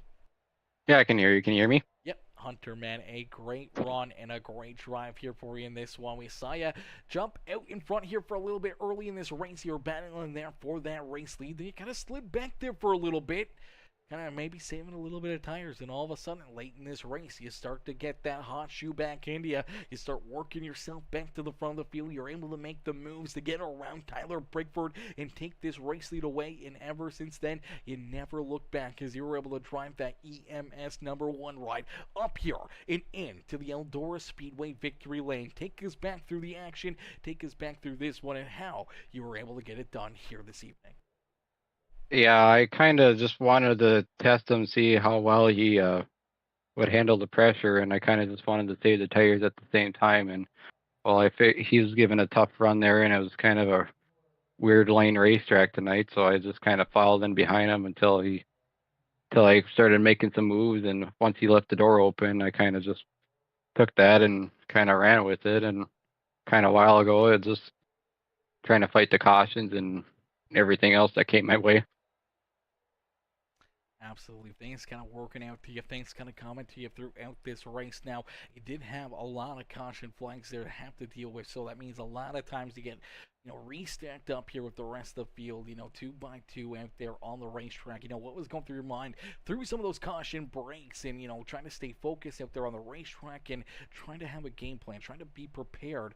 Speaker 3: Yeah, I can hear you. Can you hear me?
Speaker 2: Yep, Hunter, man, a great run and a great drive here for you in this one. We saw you jump out in front here for a little bit early in this race. You were battling there for that race lead. Then you kind of slid back there for a little bit. Kind of maybe saving a little bit of tires, and all of a sudden, late in this race, you start to get that hot shoe back into you. You start working yourself back to the front of the field. You're able to make the moves to get around Tyler Brickford and take this race lead away. And ever since then, you never look back as you were able to drive that EMS #1 ride up here and into the Eldora Speedway victory lane. Take us back through the action. Take us back through this one and how you were able to get it done here this evening.
Speaker 3: Yeah, I kind of just wanted to test him, see how well he would handle the pressure, and I kind of just wanted to save the tires at the same time. And well, he was given a tough run there, and it was kind of a weird lane racetrack tonight, so I just kind of followed in behind him until I started making some moves. And once he left the door open, I kind of just took that and kind of ran with it. And kind of a while ago, it just trying to fight the cautions and everything else that came my way.
Speaker 2: Absolutely. Things kind of working out to you. Things kind of coming to you throughout this race. Now, you did have a lot of caution flags there to have to deal with, so that means a lot of times you get, restacked up here with the rest of the field, 2x2 out there on the racetrack. What was going through your mind through some of those caution breaks and, trying to stay focused out there on the racetrack and trying to have a game plan, trying to be prepared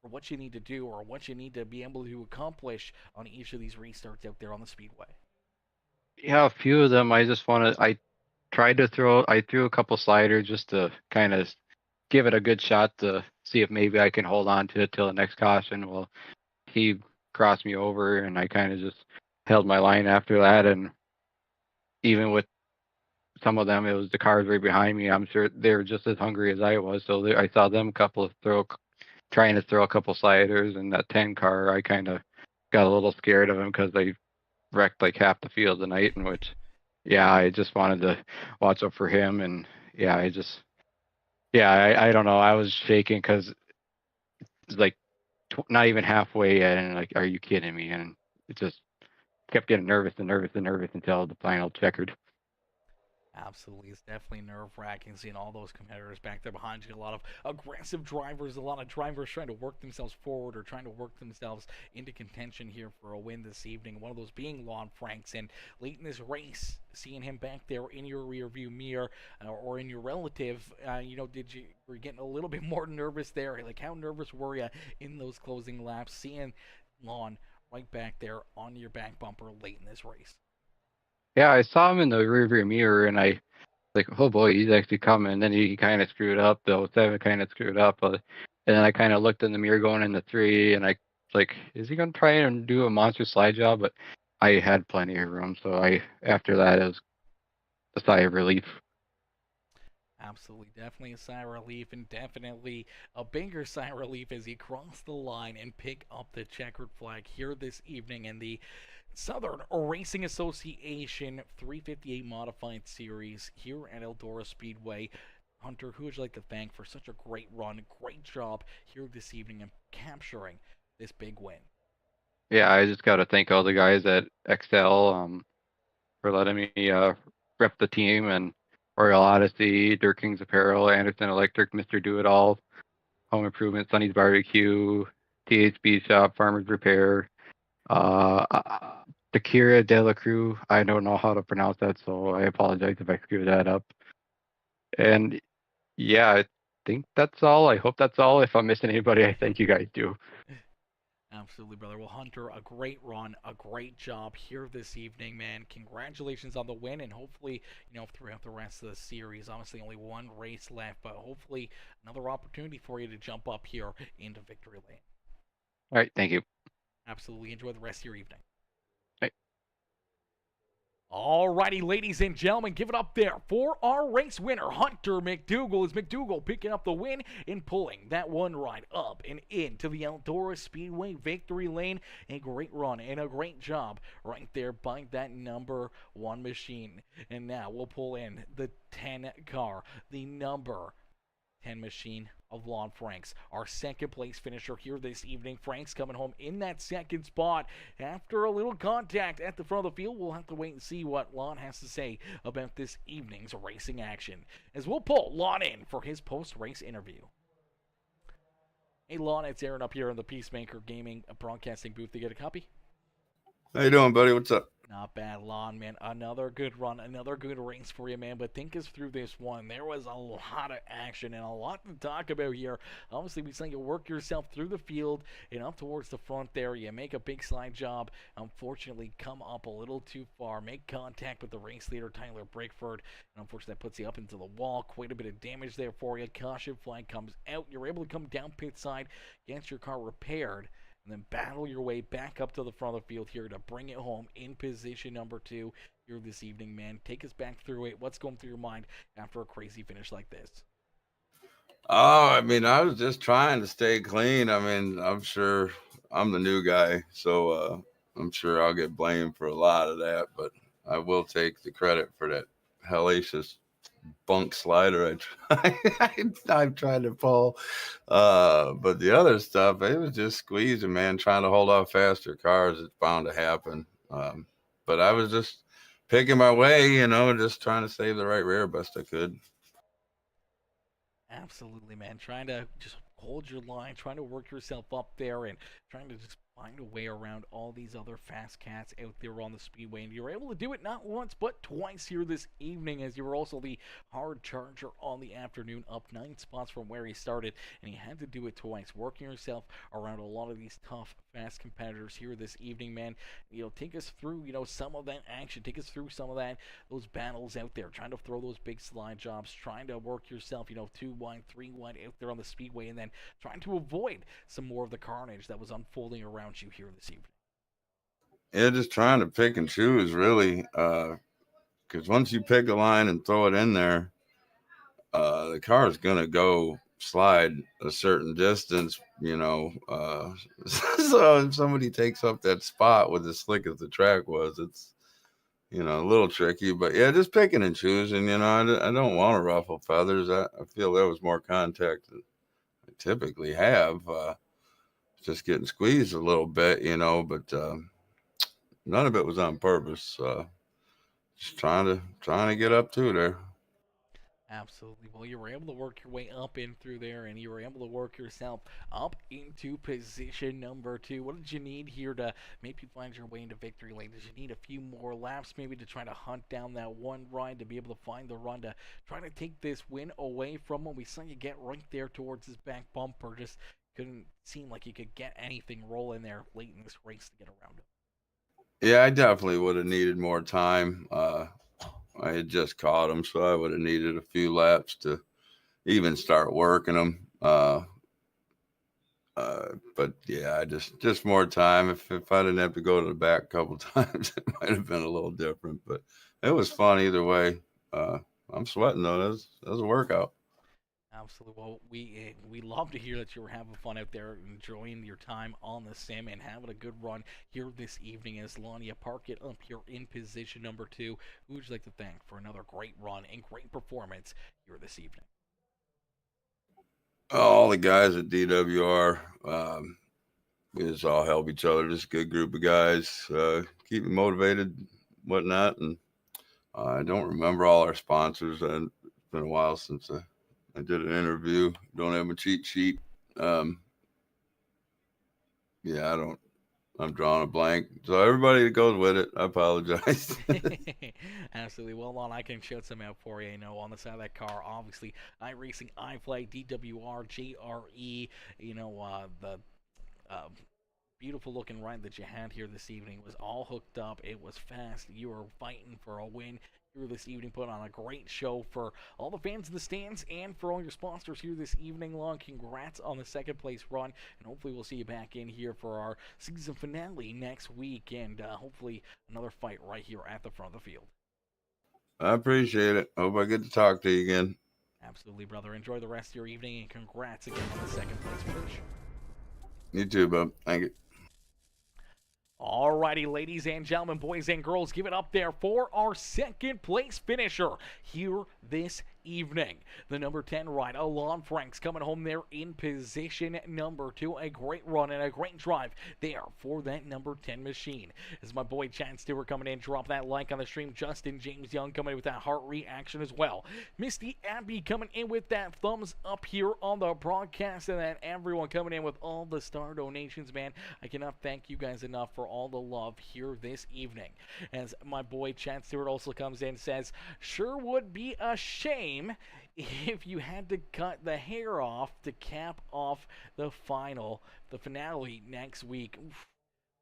Speaker 2: for what you need to do or what you need to be able to accomplish on each of these restarts out there on the speedway?
Speaker 3: Yeah, a few of them. I threw a couple sliders just to kind of give it a good shot to see if maybe I can hold on to it till the next caution. Well, he crossed me over, and I kind of just held my line after that. And even with some of them, it was the cars right behind me. I'm sure they were just as hungry as I was. So I saw them trying to throw a couple sliders, and that 10 car, I kind of got a little scared of him because they wrecked like half the field tonight, in which, yeah, I just wanted to watch out for him. And yeah, I don't know. I was shaking because it's like not even halfway in, and like, are you kidding me? And it just kept getting nervous and nervous and nervous until the final checkered.
Speaker 2: Absolutely. It's definitely nerve-wracking seeing all those competitors back there behind you. A lot of aggressive drivers, a lot of drivers trying to work themselves forward or trying to work themselves into contention here for a win this evening. One of those being Lon Franks. And late in this race, seeing him back there in your rearview mirror or in your relative, were you getting a little bit more nervous there? Like, how nervous were you in those closing laps, seeing Lon right back there on your back bumper late in this race?
Speaker 3: Yeah, I saw him in the rearview mirror, and I like, oh boy, he's actually coming. And then he kind of screwed up. The 07 kind of screwed up, and then I kind of looked in the mirror going into 3, and I was like, is he gonna try and do a monster slide job? But I had plenty of room, so after that it was a sigh of relief.
Speaker 2: Absolutely, definitely a sigh of relief, and definitely a bigger sigh of relief as he crossed the line and pick up the checkered flag here this evening in the Southern Racing Association 358 Modified Series here at Eldora Speedway. Hunter, who would you like to thank for such a great run, great job here this evening and capturing this big win?
Speaker 3: Yeah, I just got to thank all the guys at XL for letting me rep the team, and Royal Odyssey, Dirt Kings Apparel, Anderson Electric, Mr. Do It All, Home Improvement, Sonny's Barbecue, THB Shop, Farmers Repair, Takira De La Cruz. I don't know how to pronounce that, so I apologize if I screwed that up. And yeah, I think that's all. I hope that's all. If I'm missing anybody, I thank you guys do.
Speaker 2: Absolutely, brother. Well, Hunter, a great run, a great job here this evening, man. Congratulations on the win, and hopefully, throughout the rest of the series, obviously only one race left, but hopefully another opportunity for you to jump up here into victory lane.
Speaker 3: All right, thank you.
Speaker 2: Absolutely. Enjoy the rest of your evening.
Speaker 3: Bye.
Speaker 2: Alrighty, ladies and gentlemen, give it up there for our race winner, Hunter McDougal. Is McDougal picking up the win and pulling that one ride up and into the Eldora Speedway victory lane. A great run and a great job right there by that number one machine. And now we'll pull in the 10 car, the number 10 machine of Lon Franks. Our second place finisher here this evening. Franks coming home in that second spot after a little contact at the front of the field. We'll have to wait and see what Lon has to say about this evening's racing action, as we'll pull Lon in for his post-race interview. Hey Lon, it's Aaron up here in the PeaceMaker Gaming Broadcasting booth. To get a copy?
Speaker 4: How you doing, buddy? What's up?
Speaker 2: Not bad, Lon, man. Another good run, another good race for you, man. But think us through this one. There was a lot of action and a lot to talk about here. Obviously, we saw you work yourself through the field and up towards the front there. You make a big slide job. Unfortunately, come up a little too far. Make contact with the race leader, Tyler Brickford. And unfortunately, that puts you up into the wall. Quite a bit of damage there for you. Caution flag comes out. You're able to come down pit side, get your car repaired, and then battle your way back up to the front of the field here to bring it home in position number 2 here this evening, man. Take us back through it. What's going through your mind after a crazy finish like this?
Speaker 4: Oh, I mean, I was just trying to stay clean. I mean, I'm sure I'm the new guy, so I'm sure I'll get blamed for a lot of that, but I will take the credit for that hellacious bunk slider I tried to pull. But the other stuff, it was just squeezing, man, trying to hold off faster cars. It's bound to happen. But I was just picking my way, just trying to save the right rear best I could.
Speaker 2: Absolutely, man. Trying to just hold your line, trying to work yourself up there, and trying to just find a way around all these other fast cats out there on the speedway. And you were able to do it not once, but twice here this evening, as you were also the hard charger on the afternoon, up 9 spots from where he started. And you had to do it twice, working yourself around a lot of these tough, fast competitors here this evening, man. Take us through, some of that action. Take us through some of those battles out there, trying to throw those big slide jobs, trying to work yourself, 2 wide, 3 wide out there on the speedway, and then trying to avoid some more of the carnage that was unfolding around you here this evening.
Speaker 4: Yeah, just trying to pick and choose, really. Because once you pick a line and throw it in there, the car is going to go slide a certain distance, so if somebody takes up that spot with as slick as the track was, it's, a little tricky. But yeah, just picking and choosing, I don't want to ruffle feathers. I feel there was more contact than I typically have. Just getting squeezed a little bit, but none of it was on purpose. Just trying to get up to there.
Speaker 2: Absolutely. Well, you were able to work your way up in through there, and you were able to work yourself up into position number 2. What did you need here to maybe find your way into victory lane? Did you need a few more laps maybe to try to hunt down that one ride, to be able to find the run to try to take this win away from him? We saw you get right there towards his back bumper. Just couldn't seem like you could get anything rolling there late in this race to get around him.
Speaker 4: Yeah, I definitely would have needed more time. I had just caught him, so I would have needed a few laps to even start working him. But yeah, I just more time. If I didn't have to go to the back a couple times, it might have been a little different. But it was fun either way. I'm sweating though. That was a workout.
Speaker 2: Absolutely. Well, we love to hear that you were having fun out there, enjoying your time on the sim, and having a good run here this evening as Lania park it up here in position number 2. Who would you like to thank for another great run and great performance here this evening?
Speaker 4: All the guys at DWR, we just all help each other. Just a good group of guys. Keep me motivated, whatnot. And I don't remember all our sponsors. It's been a while since I did an interview. Don't have a cheat sheet. Yeah, I'm drawing a blank. So everybody that goes with it, I apologize.
Speaker 2: Absolutely. Well, Lon, I can shout some out for you. You know, on the side of that car, obviously, iRacing, iFlight, DWR, JRE. You know, the uh, beautiful looking ride that you had here this evening was all hooked up. It was fast. You were fighting for a win here this evening. Put on a great show for all the fans in the stands and for all your sponsors here this evening. Long congrats on the second place run, and hopefully we'll see you back in here for our season finale next week, and hopefully another fight right here at the front of the field.
Speaker 4: I appreciate it. Hope I get to talk to you again.
Speaker 2: Absolutely, brother. Enjoy the rest of your evening, and congrats again on the second place finish.
Speaker 4: You too, bub. Thank you.
Speaker 2: Alrighty, ladies and gentlemen, boys and girls, give it up there for our second place finisher here this evening. The number 10 rider, Lon Franks, coming home there in position number 2. A great run and a great drive there for that number 10 machine. As my boy Chad Stewart coming in, drop that like on the stream. Justin James Young coming in with that heart reaction as well. Misty Abbey coming in with that thumbs up here on the broadcast, and then everyone coming in with all the star donations, man. I cannot thank you guys enough for all the love here this evening. As my boy Chad Stewart also comes in and says, sure would be a shame if you had to cut the hair off to cap off the finale next week. Oof.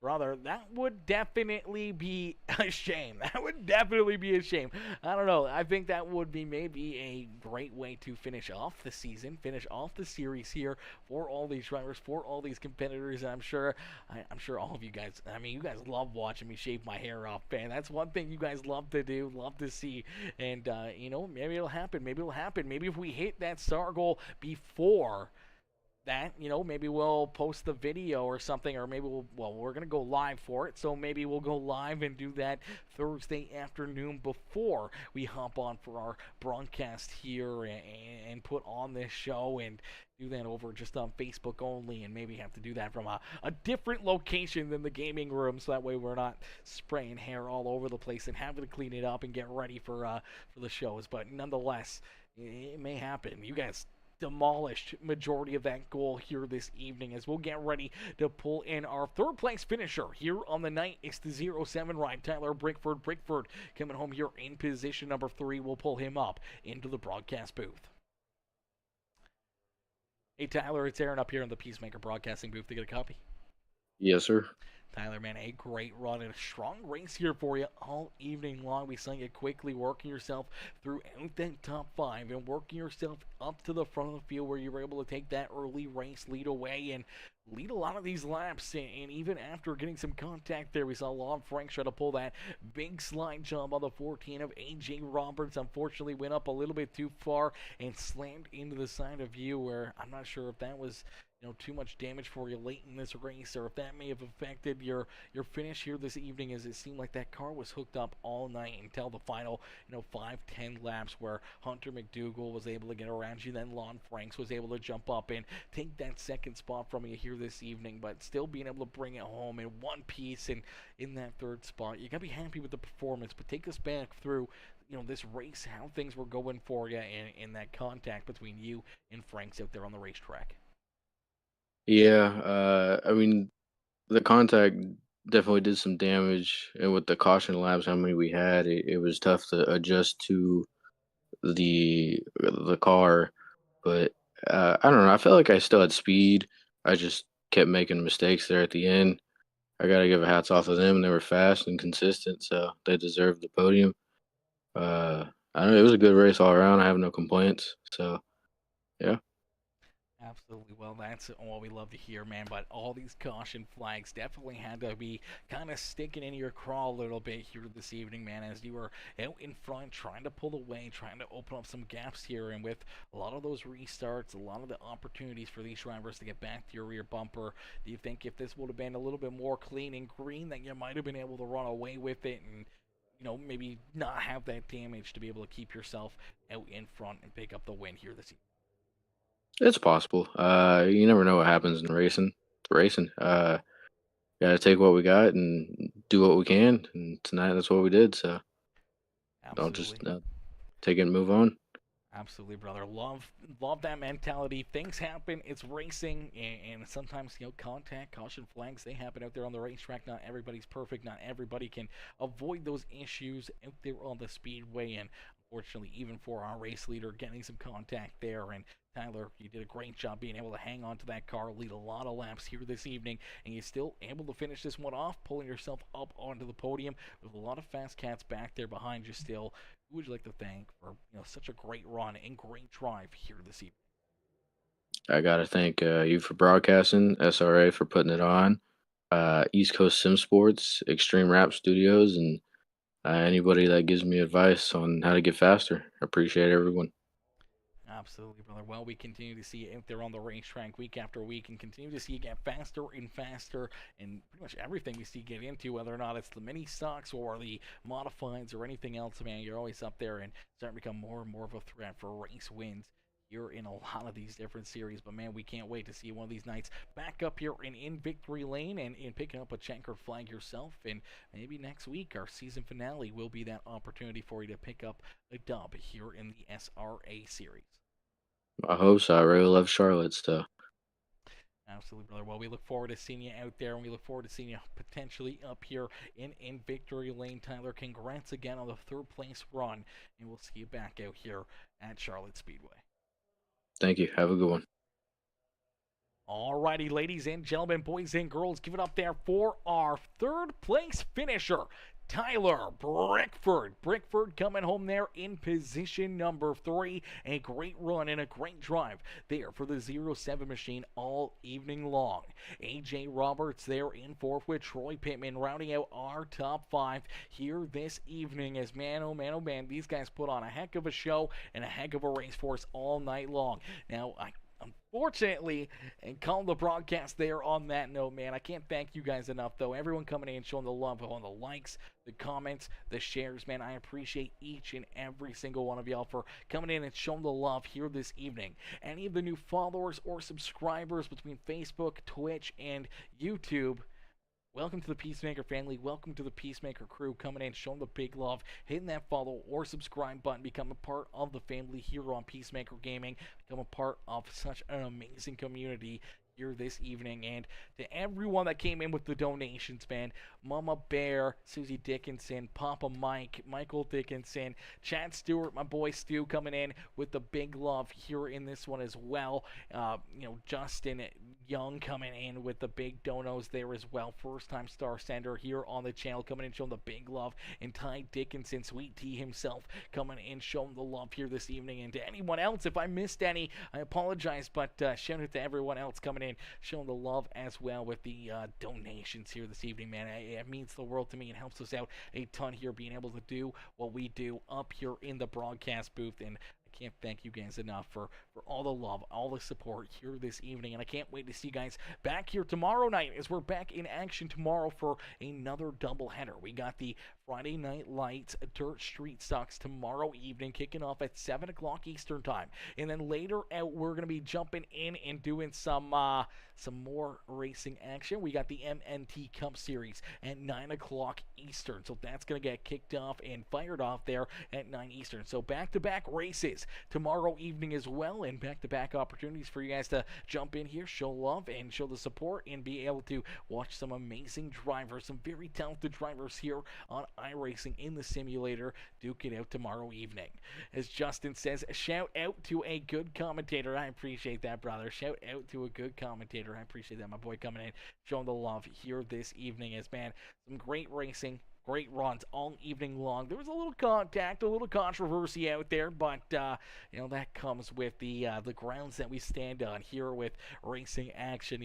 Speaker 2: Brother, that would definitely be a shame. That would definitely be a shame. I don't know. I think that would be maybe a great way to finish off the season, finish off the series here for all these drivers, for all these competitors. And I'm sure all of you guys, I mean, you guys love watching me shave my hair off, man. That's one thing you guys love to do, love to see. And, you know, maybe it'll happen. Maybe it'll happen. Maybe if we hit that star goal before that, you know, maybe we'll post the video or something, or maybe we're going to go live for it, so maybe we'll go live and do that Thursday afternoon before we hop on for our broadcast here and put on this show, and do that over just on Facebook only, and maybe have to do that from a different location than the gaming room, so that way we're not spraying hair all over the place and having to clean it up and get ready for the shows. But nonetheless, it may happen. You guys demolished majority of that goal here this evening, as we'll get ready to pull in our third place finisher here on the night. It's the 07 ride, Tyler Brickford. Brickford coming home here in position number 3. We'll pull him up into the broadcast booth. Hey Tyler, it's Aaron up here in the PeaceMaker broadcasting booth to get a copy.
Speaker 5: Yes, sir.
Speaker 2: Tyler, man, a great run and a strong race here for you all evening long. We saw you quickly working yourself throughout that top 5 and working yourself up to the front of the field, where you were able to take that early race lead away and lead a lot of these laps. And even after getting some contact there, we saw Lon Franks try to pull that big slide jump on the 14 of AJ Roberts. Unfortunately, went up a little bit too far and slammed into the side of you, where I'm not sure if that was, you know, too much damage for you late in this race, or if that may have affected your finish here this evening, as it seemed like that car was hooked up all night until the final, 5-10 laps, where Hunter McDougal was able to get around you. Then Lon Franks was able to jump up and take that second spot from you here this evening, but still being able to bring it home in one piece and in that third spot. You got to be happy with the performance, but take us back through, this race, how things were going for you, and in that contact between you and Franks out there on the racetrack.
Speaker 5: Yeah, I mean, the contact definitely did some damage, and with the caution laps, how many we had, it was tough to adjust to the car. But I don't know. I felt like I still had speed. I just kept making mistakes there at the end. I gotta give a hats off to them. They were fast and consistent, so they deserved the podium. I don't know. It was a good race all around. I have no complaints. So yeah.
Speaker 2: Absolutely. Well, that's all we love to hear, man. But all these caution flags definitely had to be kind of sticking in your craw a little bit here this evening, man, as you were out in front trying to pull away, trying to open up some gaps here. And with a lot of those restarts, a lot of the opportunities for these drivers to get back to your rear bumper, do you think if this would have been a little bit more clean and green, that you might have been able to run away with it and, maybe not have that damage to be able to keep yourself out in front and pick up the win here this evening?
Speaker 5: It's possible. You never know what happens in racing. It's racing. Gotta take what we got and do what we can. And tonight, that's what we did. So don't just
Speaker 2: Absolutely.
Speaker 5: take it and move on.
Speaker 2: Absolutely, brother. Love that mentality. Things happen. It's racing, and sometimes contact, caution flags, they happen out there on the racetrack. Not everybody's perfect. Not everybody can avoid those issues out there on the speedway. And unfortunately, even for our race leader, getting some contact there. And Tyler, you did a great job being able to hang on to that car, lead a lot of laps here this evening, and you're still able to finish this one off, pulling yourself up onto the podium with a lot of fast cats back there behind you still. Who would you like to thank for such a great run and great drive here this evening?
Speaker 5: I gotta thank you for broadcasting, SRA for putting it on, East Coast Sim Sports, Extreme Rap Studios, and anybody that gives me advice on how to get faster. Appreciate everyone.
Speaker 2: Absolutely, brother. Well, we continue to see you out there on the racetrack week after week and continue to see you get faster and faster in pretty much everything we see you get into, whether or not it's the mini stocks or the modifieds or anything else, man. You're always up there and starting to become more and more of a threat for race wins. You're in a lot of these different series, but man, we can't wait to see you one of these nights back up here in victory lane and picking up a checkered flag yourself. And maybe next week, our season finale will be that opportunity for you to pick up a dub here in the SRA series.
Speaker 5: I hope so. I really love Charlotte stuff.
Speaker 2: Absolutely, brother. Well, we look forward to seeing you out there, and we look forward to seeing you potentially up here in victory lane. Tyler, congrats again on the third place run, and we'll see you back out here at Charlotte Speedway.
Speaker 5: Thank you. Have a good one.
Speaker 2: Alrighty, ladies and gentlemen, boys and girls, give it up there for our third place finisher, Tyler Brickford. Brickford coming home there in position number 3. A great run and a great drive there for the 07 machine all evening long. AJ Roberts there in 4th with Troy Pittman rounding out our top 5 here this evening as man, oh man, these guys put on a heck of a show and a heck of a race for us all night long. Now, unfortunately, and calling the broadcast there on that note, man, I can't thank you guys enough, though. Everyone coming in and showing the love on the likes, the comments, the shares, man. I appreciate each and every single one of y'all for coming in and showing the love here this evening. Any of the new followers or subscribers between Facebook, Twitch, and YouTube, welcome to the PeaceMaker family. Welcome to the PeaceMaker crew coming in, showing the big love, hitting that follow or subscribe button, become a part of the family here on PeaceMaker Gaming, become a part of such an amazing community here this evening. And to everyone that came in with the donations, man, Mama Bear, Susie Dickinson, Papa Mike, Michael Dickinson, Chad Stewart, my boy Stu coming in with the big love here in this one as well. Justin Young coming in with the big donos there as well. First time star sender here on the channel coming in showing the big love. And Ty Dickinson, Sweet Tea himself, coming in showing the love here this evening. And to anyone else, if I missed any, I apologize, but shout out to everyone else coming in showing the love as well with the donations here this evening, man. It means the world to me. It helps us out a ton here being able to do what we do up here in the broadcast booth. And I can't thank you guys enough for all the love, all the support here this evening. And I can't wait to see you guys back here tomorrow night as we're back in action tomorrow for another doubleheader. We got the Friday Night Lights Dirt Street Stocks tomorrow evening, kicking off at 7 o'clock Eastern Time. And then later out, we're going to be jumping in and doing some more racing action. We got the MNT Cup Series at 9 o'clock Eastern. So that's going to get kicked off and fired off there at 9 Eastern. So back-to-back races tomorrow evening as well, and back-to-back opportunities for you guys to jump in here, show love, and show the support, and be able to watch some amazing drivers, some very talented drivers here on iRacing in the simulator duke it out tomorrow evening. As Justin says, shout out to a good commentator. I appreciate that, brother. Shout out to a good commentator. I appreciate that, my boy, coming in, showing the love here this evening. As, man, some great racing, great runs all evening long. There was a little contact, a little controversy out there, but that comes with the grounds that we stand on here with racing action.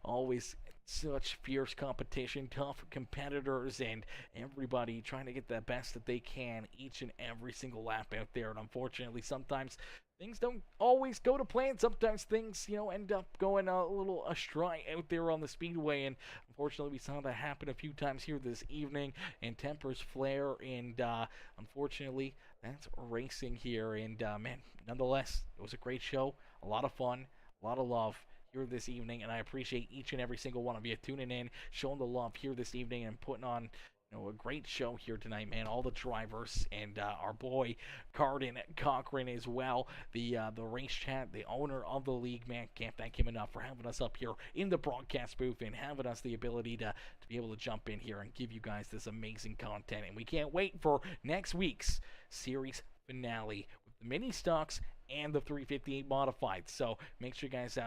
Speaker 2: Always such fierce competition, tough competitors, and everybody trying to get the best that they can each and every single lap out there. And unfortunately, sometimes things don't always go to plan. Sometimes things, end up going a little astray out there on the speedway. And unfortunately, we saw that happen a few times here this evening. And tempers flare. And unfortunately, that's racing here. And man, nonetheless, it was a great show. A lot of fun. A lot of love here this evening, and I appreciate each and every single one of you tuning in, showing the love here this evening, and putting on a great show here tonight, man. All the drivers and our boy Cardin Cochran as well, the race chat, the owner of the league, man. Can't thank him enough for having us up here in the broadcast booth and having us the ability to be able to jump in here and give you guys this amazing content. And we can't wait for next week's series finale with the mini stocks and the 358 modified. So make sure you guys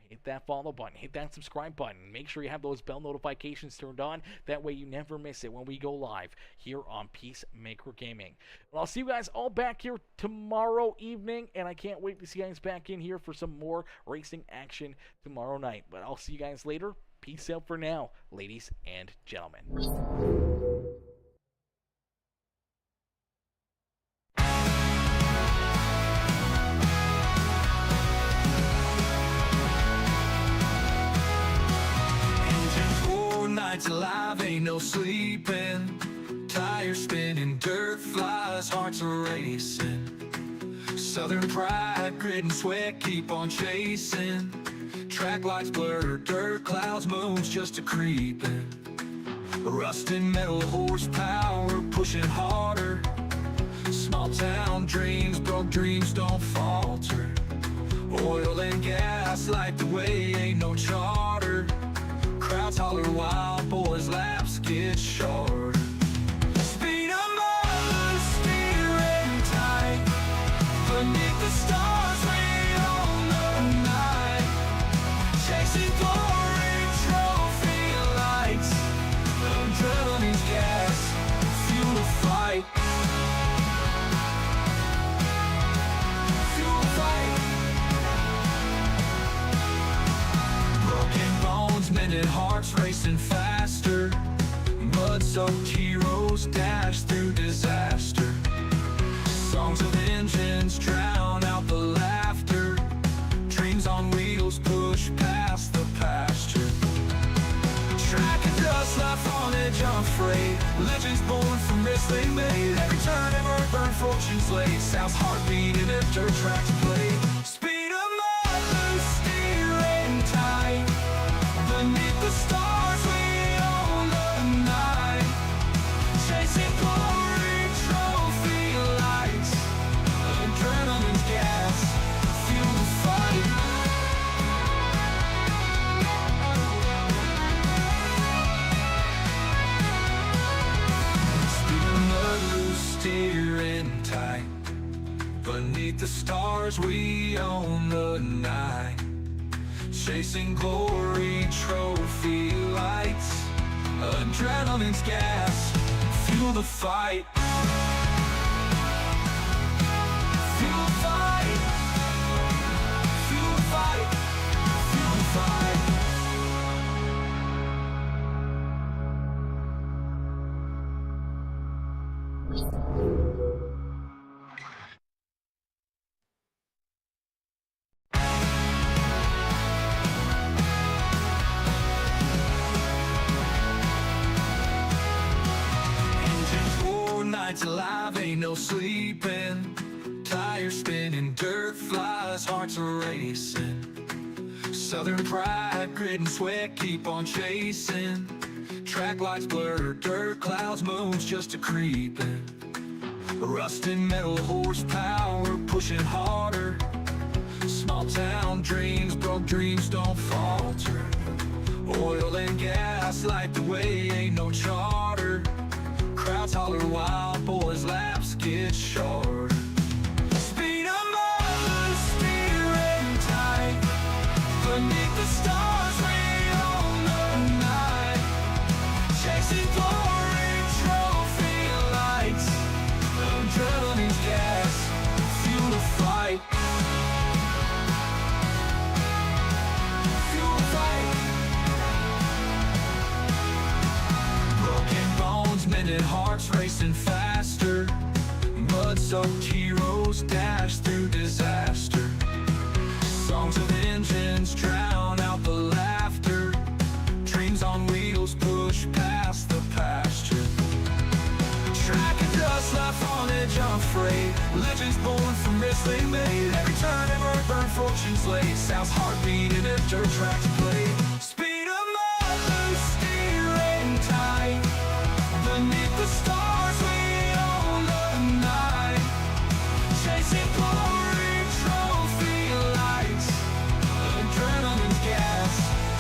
Speaker 2: hit that follow button, hit that subscribe button, make sure you have those bell notifications turned on. That way you never miss it when we go live here on PeaceMaker Gaming. Well, I'll see you guys all back here tomorrow evening, and I can't wait to see you guys back in here for some more racing action tomorrow night. But I'll see you guys later. Peace out for now, ladies and gentlemen.
Speaker 1: Nights alive, ain't no sleeping. Tires spinning, dirt flies, hearts are racing. Southern pride, grit and sweat, keep on chasing. Track lights blur, dirt clouds, moons just a creeping. Rusting metal horsepower, pushing harder. Small town dreams, broke dreams don't falter. Oil and gas light the way, ain't no charter. Crowds holler, wild boys, laps get short. Speed 'em up, steering tight. Beneath the stars, we own the night. Chasing glory, trophy lights. Adrenaline's gas, fuel the fight. Fuel the fight. Broken bones, mended hearts racing faster. Mud-soaked heroes dash through disaster. Songs of engines drown out the laughter. Dreams on wheels push past the pasture. Track and dust, life on edge, unafraid. Legends born from risks they made. Every turn, ever burn, fortune's laid. South's heartbeat in a dirt track to play. Speed 'em up, loose, steering tight. Beneath the stars, we own the night. Chasing glory, trophy lights. Adrenaline's gas, fuel the fight. Speeding the loose, steering tight. Beneath the stars, we own the night. Chasing glory, trophy lights. Adrenaline's gas, fuel the fight. Fuel the fight. Fuel the fight. Fuel the fight. Nights alive, ain't no sleeping. Tires spinning, dirt flies, hearts are racing. Southern pride, grit and sweat, keep on chasing. Track lights blur, dirt clouds, moons just a creeping. Rusting metal horsepower, pushing harder. Small town dreams, broke dreams don't falter. Oil and gas light the way, ain't no charter. Crowds holler, wild boys, laps get short. Speed 'em up, steering tight. Beneath the stars, we own the night. Chasing glory, trophy lights. Adrenaline's gas, fuel the fight. Fuel the fight. Broken bones, mended hearts racing faster. Mud-soaked heroes dash through disaster. Songs of engines drown out the laughter. Dreams on wheels push past the pasture. Track and dust, life on edge, unafraid. Legends born from risks they made. Every turn, ever burn, fortune's laid. South's heartbeat in a dirt track to play.